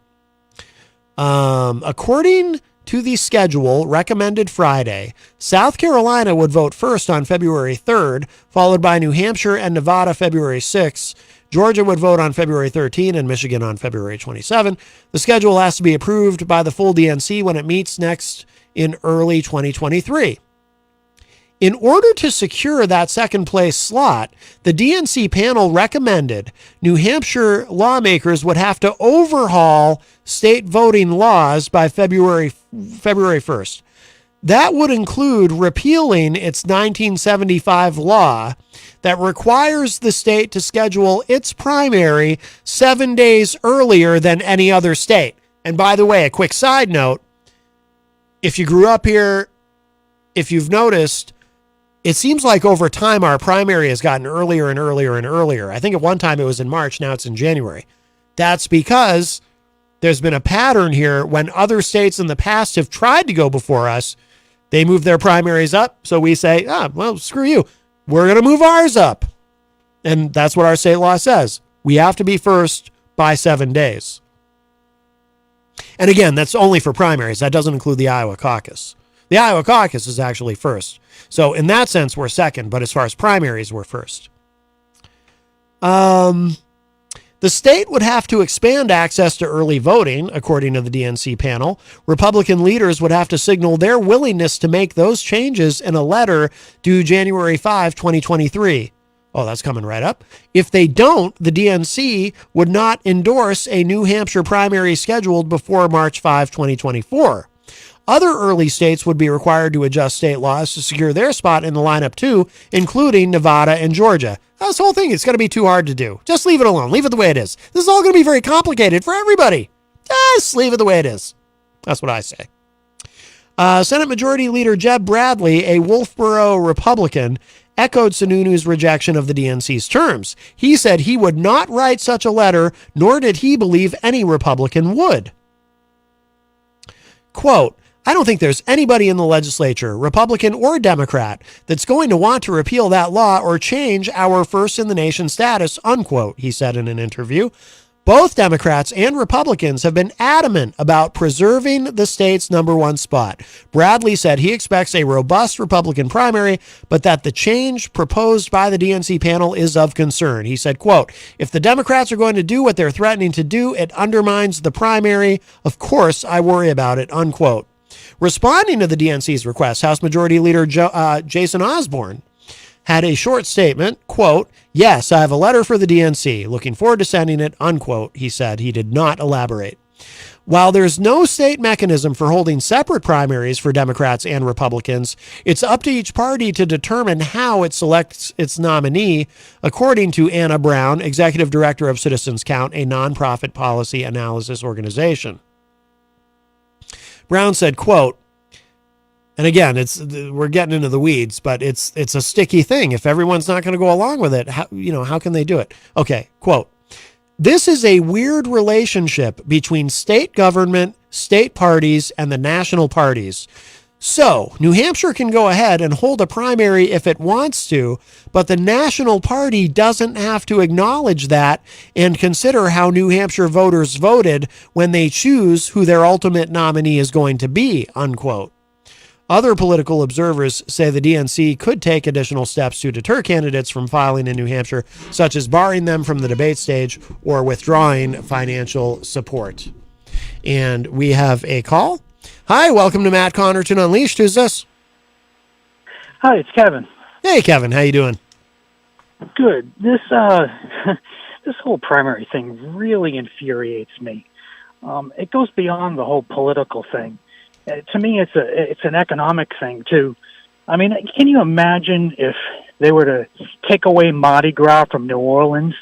According to the schedule recommended Friday, South Carolina would vote first on February 3rd, followed by New Hampshire and Nevada February 6th. Georgia would vote on February 13 and Michigan on February 27. The schedule has to be approved by the full DNC when it meets next in early 2023. In order to secure that second place slot, the DNC panel recommended New Hampshire lawmakers would have to overhaul state voting laws by February 1st. That would include repealing its 1975 law that requires the state to schedule its primary 7 days earlier than any other state. And by the way, a quick side note, if you grew up here, if you've noticed, it seems like over time our primary has gotten earlier and earlier and earlier. I think at one time it was in March, now it's in January. That's because there's been a pattern here. When other states in the past have tried to go before us, they move their primaries up. So we say, well, screw you. We're going to move ours up. And that's what our state law says. We have to be first by 7 days. And again, that's only for primaries. That doesn't include the Iowa caucus. The Iowa caucus is actually first. So in that sense, we're second. But as far as primaries, we're first. The state would have to expand access to early voting, according to the DNC panel. Republican leaders would have to signal their willingness to make those changes in a letter due January 5, 2023. Oh, that's coming right up. If they don't, the DNC would not endorse a New Hampshire primary scheduled before March 5, 2024. Other early states would be required to adjust state laws to secure their spot in the lineup too, including Nevada and Georgia. This whole thing is going to be too hard to do. Just leave it alone. Leave it the way it is. This is all going to be very complicated for everybody. Just leave it the way it is. That's what I say. Senate Majority Leader Jeb Bradley, a Wolfboro Republican, echoed Sununu's rejection of the DNC's terms. He said he would not write such a letter, nor did he believe any Republican would. Quote, I don't think there's anybody in the legislature, Republican or Democrat, that's going to want to repeal that law or change our first-in-the-nation status, unquote, he said in an interview. Both Democrats and Republicans have been adamant about preserving the state's number one spot. Bradley said he expects a robust Republican primary, but that the change proposed by the DNC panel is of concern. He said, quote, if the Democrats are going to do what they're threatening to do, it undermines the primary. Of course, I worry about it, unquote. Responding to the DNC's request, House Majority Leader Jason Osborne had a short statement, quote, yes, I have a letter for the DNC. Looking forward to sending it, unquote, he said. He did not elaborate. While there's no state mechanism for holding separate primaries for Democrats and Republicans, it's up to each party to determine how it selects its nominee, according to Anna Brown, Executive Director of Citizens Count, a nonprofit policy analysis organization. Brown said, quote, and again, we're getting into the weeds, but it's a sticky thing. If everyone's not going to go along with it, how can they do it? Okay, quote, this is a weird relationship between state government, state parties, and the national parties. So New Hampshire can go ahead and hold a primary if it wants to, but the national party doesn't have to acknowledge that and consider how New Hampshire voters voted when they choose who their ultimate nominee is going to be, unquote. Other political observers say the DNC could take additional steps to deter candidates from filing in New Hampshire, such as barring them from the debate stage or withdrawing financial support. And we have a call. Hi, welcome to Matt Connerton Unleashed. Who's this? Hi, it's Kevin. Hey, Kevin. How you doing? Good. This this whole primary thing really infuriates me. It goes beyond the whole political thing. To me, it's an economic thing too. I mean, can you imagine if they were to take away Mardi Gras from New Orleans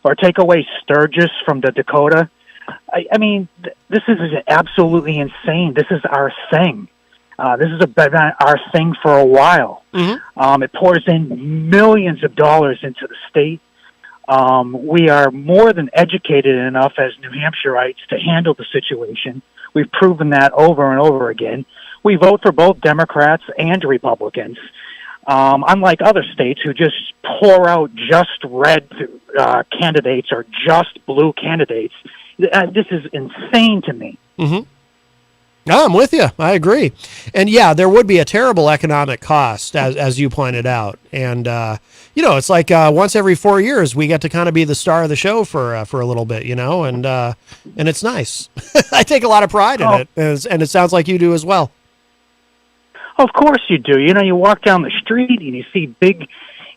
or take away Sturgis from the Dakota? I mean, this is absolutely insane. This is our thing. This has been our thing for a while. It pours in millions of dollars into the state. We are more than educated enough as New Hampshireites to handle the situation. We've proven that over and over again. We vote for both Democrats and Republicans. Unlike other states who just pour out just red candidates or just blue candidates, this is insane to me. No, I'm with you. I agree. And yeah, there would be a terrible economic cost, as you pointed out. And, it's like once every 4 years, we get to kind of be the star of the show for a little bit, and it's nice. I take a lot of pride in it, and it sounds like you do as well. Of course you do. You walk down the street and you see big.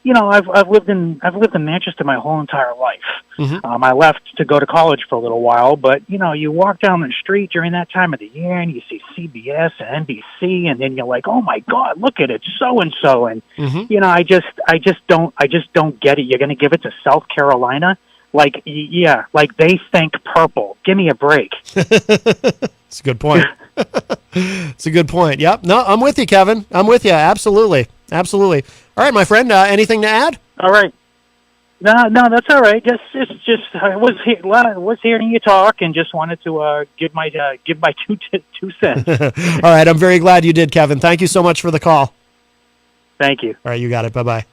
I've lived in Manchester my whole entire life. I left to go to college for a little while, but you walk down the street during that time of the year and you see CBS and NBC, and then you're like, oh my God, look at it, so and so, and I just don't get it. You're going to give it to South Carolina? Like they think purple. Give me a break. It's a good point. It's a good point. Yep. No, I'm with you, Kevin. I'm with you. Absolutely. Absolutely. All right, my friend, anything to add? All right. No, that's all right. Just I was hearing you talk and just wanted to give my 2 cents. All right, I'm very glad you did, Kevin. Thank you so much for the call. Thank you. All right, you got it. Bye-bye.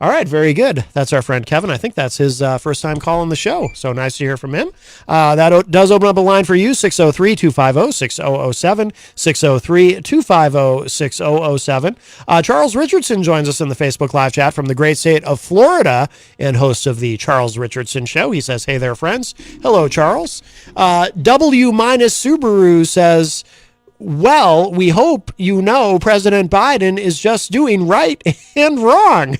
All right, very good. That's our friend Kevin. I think that's his first time calling the show, so nice to hear from him. That does open up a line for you, 603-250-6007, 603-250-6007. Charles Richardson joins us in the Facebook Live chat from the great state of Florida and host of the Charles Richardson Show. He says, hey there, friends. Hello, Charles. W-Subaru says, well, we hope President Biden is just doing right and wrong.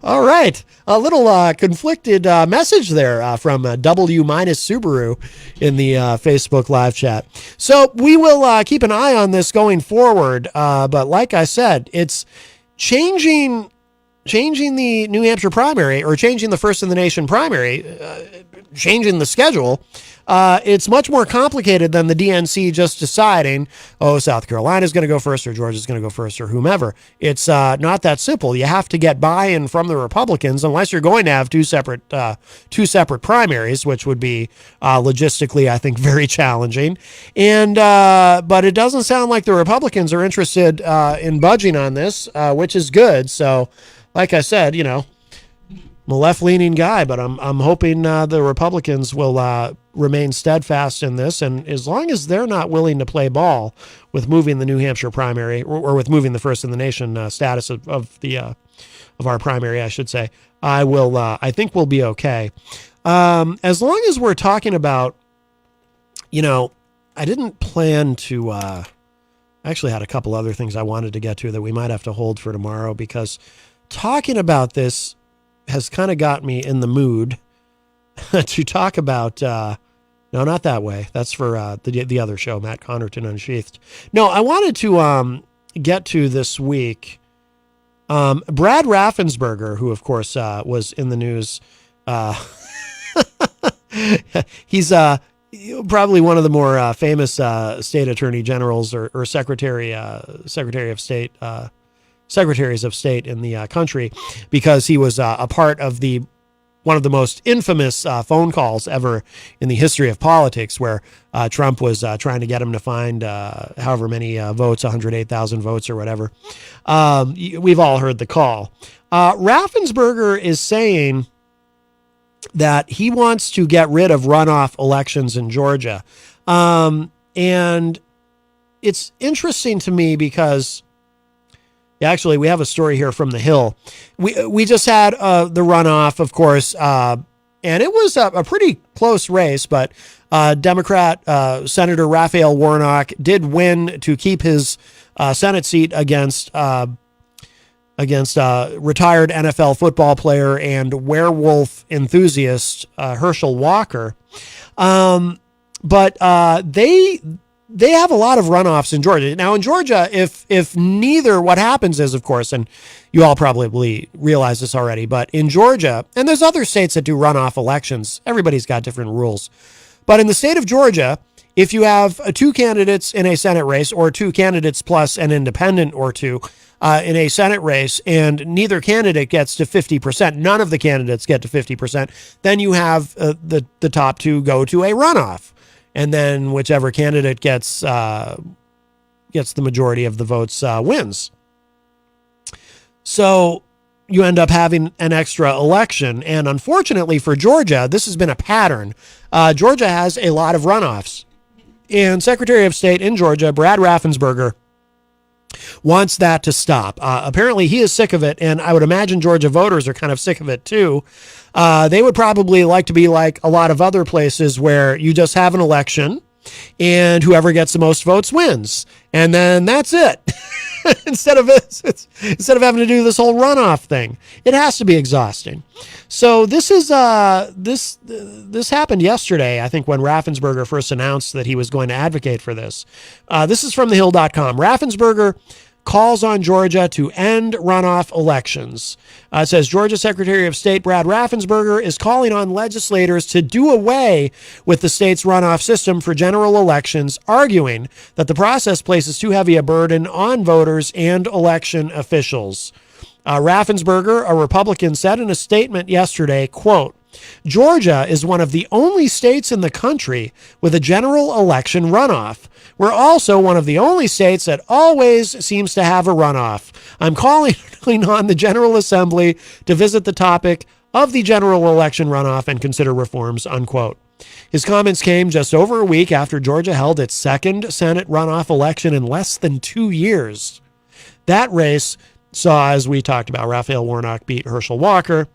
All right. A little conflicted message there from W-Subaru in the Facebook Live chat. So we will keep an eye on this going forward. But like I said, it's changing the New Hampshire primary, or changing the first in the nation primary, changing the schedule. It's much more complicated than the DNC just deciding, South Carolina's going to go first or Georgia's going to go first or whomever. It's not that simple. You have to get buy-in from the Republicans, unless you're going to have two separate primaries, which would be logistically, I think, very challenging. And but it doesn't sound like the Republicans are interested in budging on this, which is good. So, like I said, I'm a left-leaning guy, but I'm hoping the Republicans will remain steadfast in this, and as long as they're not willing to play ball with moving the New Hampshire primary, or with moving the first in the nation status of our primary, I should say, I think we'll be okay. As long as we're talking about, I didn't plan to. I actually had a couple other things I wanted to get to that we might have to hold for tomorrow, because talking about this has kind of got me in the mood to talk about, no, not that way. That's for the other show, Matt Connerton Unsheathed. No, I wanted to get to this week. Brad Raffensperger, who of course was in the news. He's probably one of the more famous state attorney generals or secretaries of state in the country, because he was a part of one of the most infamous phone calls ever in the history of politics, where Trump was trying to get him to find however many votes, 108,000 votes or whatever. We've all heard the call. Raffensperger is saying that he wants to get rid of runoff elections in Georgia. And it's interesting to me because actually, we have a story here from The Hill. We just had the runoff, of course, and it was a pretty close race, but Democrat Senator Raphael Warnock did win to keep his Senate seat against retired NFL football player and werewolf enthusiast Herschel Walker. But they have a lot of runoffs in Georgia. Now, in Georgia, if neither, what happens is, of course, and you all probably realize this already, but in Georgia, and there's other states that do runoff elections, everybody's got different rules. But in the state of Georgia, if you have two candidates in a Senate race, or two candidates plus an independent or two in a Senate race, and neither candidate gets to 50%, none of the candidates get to 50%, then you have the top two go to a runoff. And then whichever candidate gets the majority of the votes wins. So you end up having an extra election. And unfortunately for Georgia, this has been a pattern. Georgia has a lot of runoffs. And Secretary of State in Georgia, Brad Raffensperger, wants that to stop. Apparently he is sick of it, and I would imagine Georgia voters are kind of sick of it too. They would probably like to be like a lot of other places where you just have an election and whoever gets the most votes wins. And then that's it. instead of having to do this whole runoff thing. It has to be exhausting. So this is this happened yesterday, I think, when Raffensperger first announced that he was going to advocate for this. This is from thehill.com. Raffensperger calls on Georgia to end runoff elections. It says Georgia Secretary of State Brad Raffensperger is calling on legislators to do away with the state's runoff system for general elections, arguing that the process places too heavy a burden on voters and election officials. Raffensperger, a Republican, said in a statement yesterday, quote, Georgia is one of the only states in the country with a general election runoff. We're also one of the only states that always seems to have a runoff. I'm calling on the General Assembly to visit the topic of the general election runoff and consider reforms, unquote. His comments came just over a week after Georgia held its second Senate runoff election in less than 2 years. That race saw, as we talked about, Raphael Warnock beat Herschel Walker.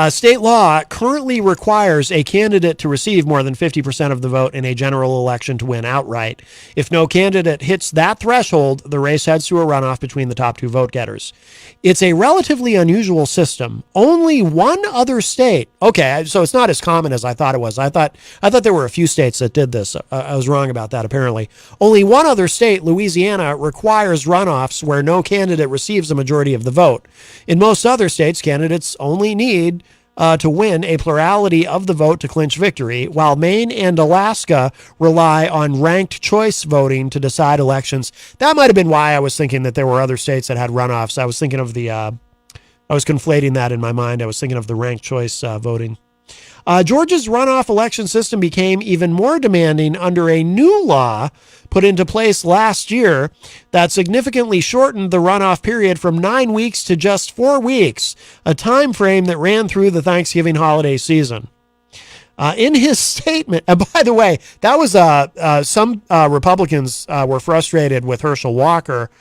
State law currently requires a candidate to receive more than 50% of the vote in a general election to win outright. If no candidate hits that threshold, the race heads to a runoff between the top two vote getters. It's a relatively unusual system. Only one other state. Okay, so it's not as common as I thought it was. I thought there were a few states that did this. I was wrong about that, apparently. Only one other state, Louisiana, requires runoffs where no candidate receives a majority of the vote. In most other states, candidates only need to win a plurality of the vote to clinch victory, while Maine and Alaska rely on ranked choice voting to decide elections. That might have been why I was thinking that there were other states that had runoffs. I was thinking of I was conflating that in my mind. I was thinking of the ranked choice voting. Georgia's runoff election system became even more demanding under a new law put into place last year that significantly shortened the runoff period from 9 weeks to just 4 weeks, a time frame that ran through the Thanksgiving holiday season. In his statement, and by the way, that was some Republicans were frustrated with Herschel Walker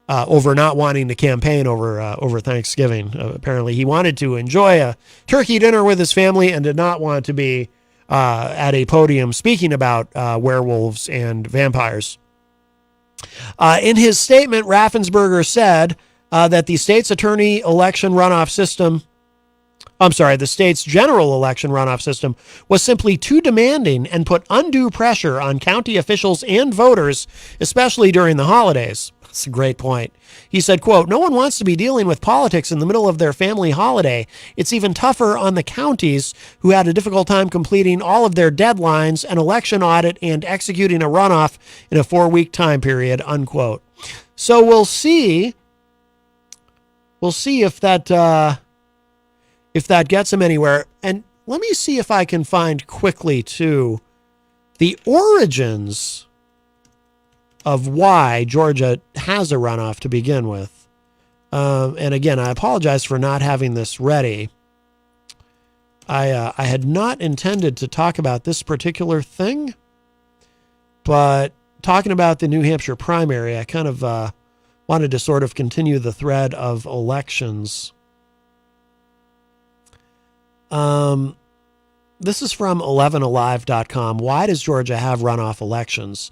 over not wanting to campaign over Thanksgiving. Apparently, he wanted to enjoy a turkey dinner with his family and did not want to be at a podium speaking about werewolves and vampires. In his statement, Raffensperger said that the state's the state's general election runoff system was simply too demanding and put undue pressure on county officials and voters, especially during the holidays. That's a great point. He said, quote, no one wants to be dealing with politics in the middle of their family holiday. It's even tougher on the counties who had a difficult time completing all of their deadlines, an election audit, and executing a runoff in a 4-week time period, unquote. So we'll see if that gets him anywhere. And let me see if I can find quickly, too, the origins of why Georgia has a runoff to begin with. And again, I apologize for not having this ready. I had not intended to talk about this particular thing, but talking about the New Hampshire primary, I kind of wanted to sort of continue the thread of elections. This is from 11alive.com. Why does Georgia have runoff elections?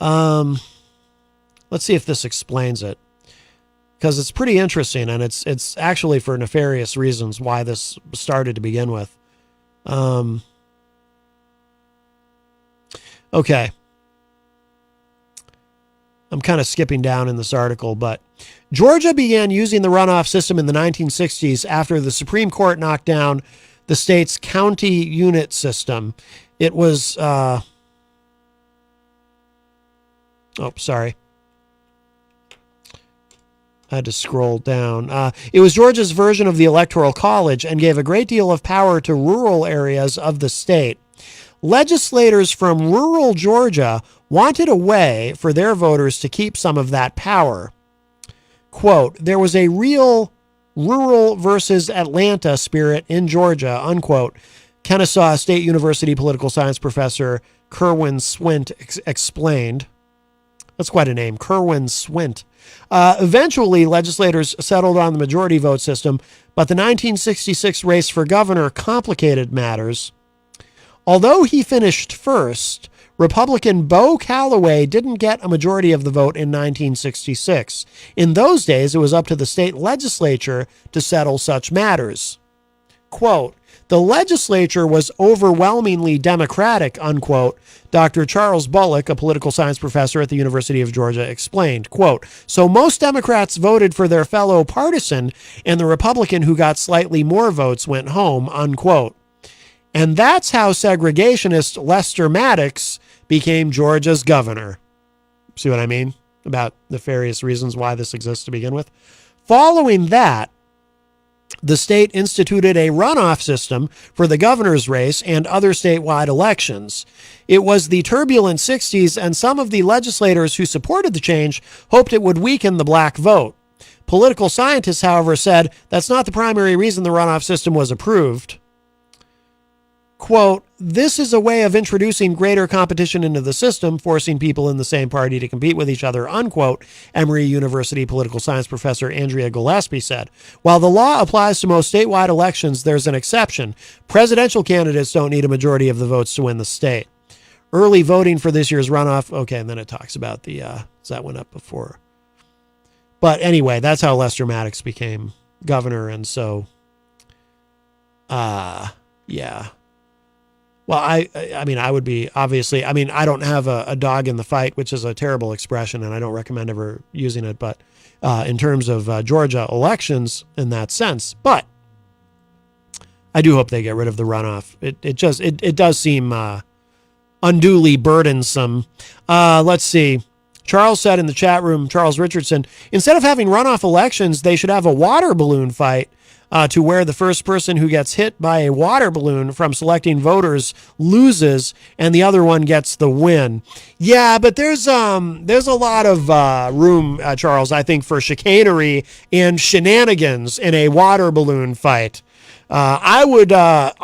Let's see if this explains it, because it's pretty interesting, and it's actually for nefarious reasons why this started to begin with. Okay. I'm kind of skipping down in this article, but Georgia began using the runoff system in the 1960s after the Supreme Court knocked down the state's county unit system. It was, sorry. I had to scroll down. It was Georgia's version of the Electoral College and gave a great deal of power to rural areas of the state. Legislators from rural Georgia wanted a way for their voters to keep some of that power. Quote, there was a real rural versus Atlanta spirit in Georgia, unquote, Kennesaw State University political science professor Kerwin Swint explained. That's quite a name, Kerwin Swint. Eventually, legislators settled on the majority vote system, but the 1966 race for governor complicated matters. Although he finished first, Republican Bo Calloway didn't get a majority of the vote in 1966. In those days, it was up to the state legislature to settle such matters. Quote, the legislature was overwhelmingly Democratic, unquote, Dr. Charles Bullock, a political science professor at the University of Georgia, explained. Quote, so most Democrats voted for their fellow partisan, and the Republican who got slightly more votes went home, unquote. And that's how segregationist Lester Maddox became Georgia's governor. See what I mean about the various reasons why this exists to begin with? Following that, the state instituted a runoff system for the governor's race and other statewide elections. It was the turbulent 60s, and some of the legislators who supported the change hoped it would weaken the black vote. Political scientists, however, said that's not the primary reason the runoff system was approved. Quote, this is a way of introducing greater competition into the system, forcing people in the same party to compete with each other, unquote, Emory University political science professor Andrea Gillespie said. While the law applies to most statewide elections, there's an exception. Presidential candidates don't need a majority of the votes to win the state. Early voting for this year's runoff, okay, and then it talks about the, that went up before. But anyway, that's how Lester Maddox became governor, and so, yeah. Well, I mean, I would be obviously, I mean, I don't have a dog in the fight, which is a terrible expression, and I don't recommend ever using it, but in terms of Georgia elections in that sense. But I do hope they get rid of the runoff. It does seem unduly burdensome. Let's see. Charles said in the chat room, Charles Richardson, instead of having runoff elections, they should have a water balloon fight. To where the first person who gets hit by a water balloon from selecting voters loses and the other one gets the win. Yeah, but there's a lot of room, Charles, I think, for chicanery and shenanigans in a water balloon fight. I would not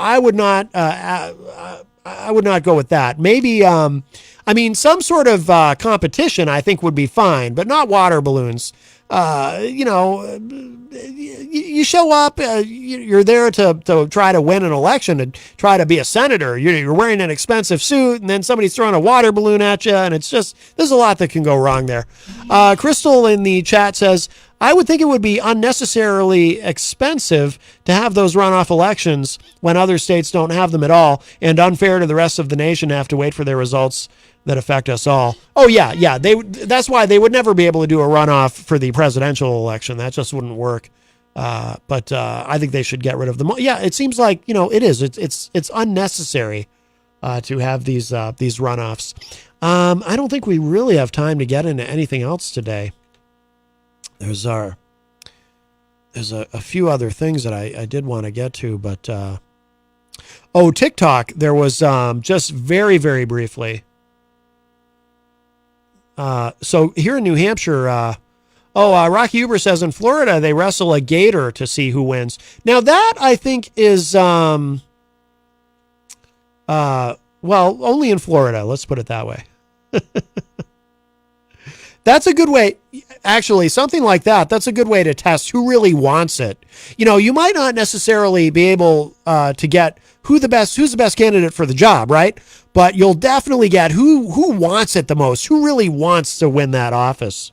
go with that. Maybe, I mean, some sort of competition I think would be fine, but not water balloons. You show up, you're there to try to win an election and try to be a senator. You're wearing an expensive suit, and then somebody's throwing a water balloon at you, and it's just, there's a lot that can go wrong there. Crystal in the chat says, I would think it would be unnecessarily expensive to have those runoff elections when other states don't have them at all, and unfair to the rest of the nation to have to wait for their results that affect us all. Oh, yeah. That's why they would never be able to do a runoff for the presidential election. That just wouldn't work. But I think they should get rid of them. Yeah, it seems like, it is. It's unnecessary to have these runoffs. I don't think we really have time to get into anything else today. There's a few other things that I did want to get to, but TikTok. There was just very, very briefly. So here in New Hampshire, Rocky Uber says in Florida they wrestle a gator to see who wins. Now that I think is only in Florida. Let's put it that way. That's a good way. Actually, something like that. That's a good way to test who really wants it. You might not necessarily be able to get who's the best candidate for the job, right? But you'll definitely get who wants it the most, who really wants to win that office.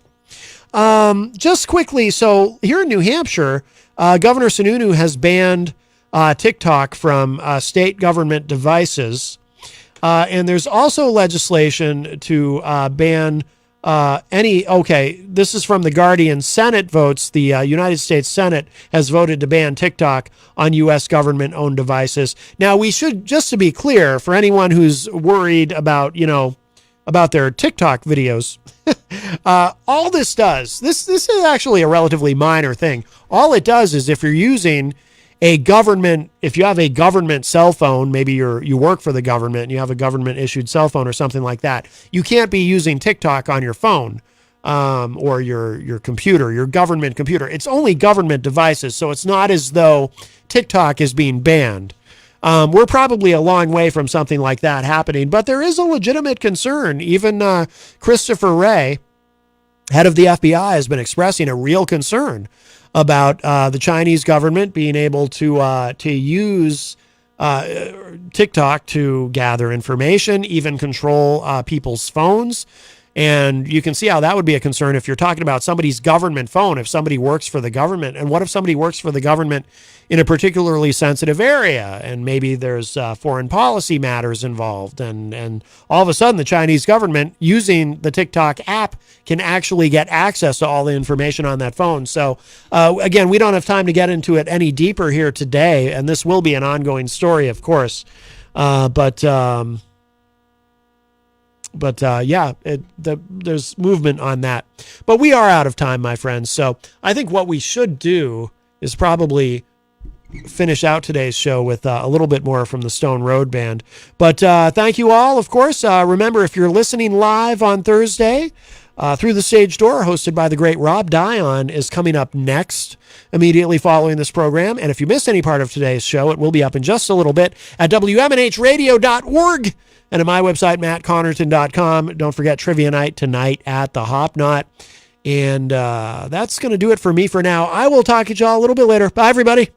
Just quickly, so here in New Hampshire, Governor Sununu has banned TikTok from state government devices. And there's also legislation to ban this is from The Guardian. Senate votes. The United States Senate has voted to ban TikTok on U.S. government-owned devices. Now, we should, just to be clear, for anyone who's worried about, about their TikTok videos, all this does, this is actually a relatively minor thing. All it does is if you're using if you have a government cell phone, maybe you work for the government and you have a government issued cell phone or something like that, you can't be using TikTok on your phone or your computer, your government computer. It's only government devices, so it's not as though TikTok is being banned. We're probably a long way from something like that happening, but there is a legitimate concern. Even Christopher Wray, head of the FBI, has been expressing a real concern about the Chinese government being able to use TikTok to gather information, even control people's phones. And you can see how that would be a concern if you're talking about somebody's government phone, if somebody works for the government. And what if somebody works for the government in a particularly sensitive area and maybe there's foreign policy matters involved, and all of a sudden the Chinese government using the TikTok app can actually get access to all the information on that phone. So again, we don't have time to get into it any deeper here today, and this will be an ongoing story, of course. There's movement on that. But we are out of time, my friends. So I think what we should do is probably finish out today's show with a little bit more from the Stone Road Band. But thank you all, of course. Remember, if you're listening live on Thursday, Through the Stage Door, hosted by the great Rob Dion, is coming up next, immediately following this program. And if you missed any part of today's show, it will be up in just a little bit at WMNHradio.org. And at my website, mattconnerton.com. Don't forget Trivia Night tonight at the Hop Knot. And that's going to do it for me for now. I will talk to y'all a little bit later. Bye, everybody.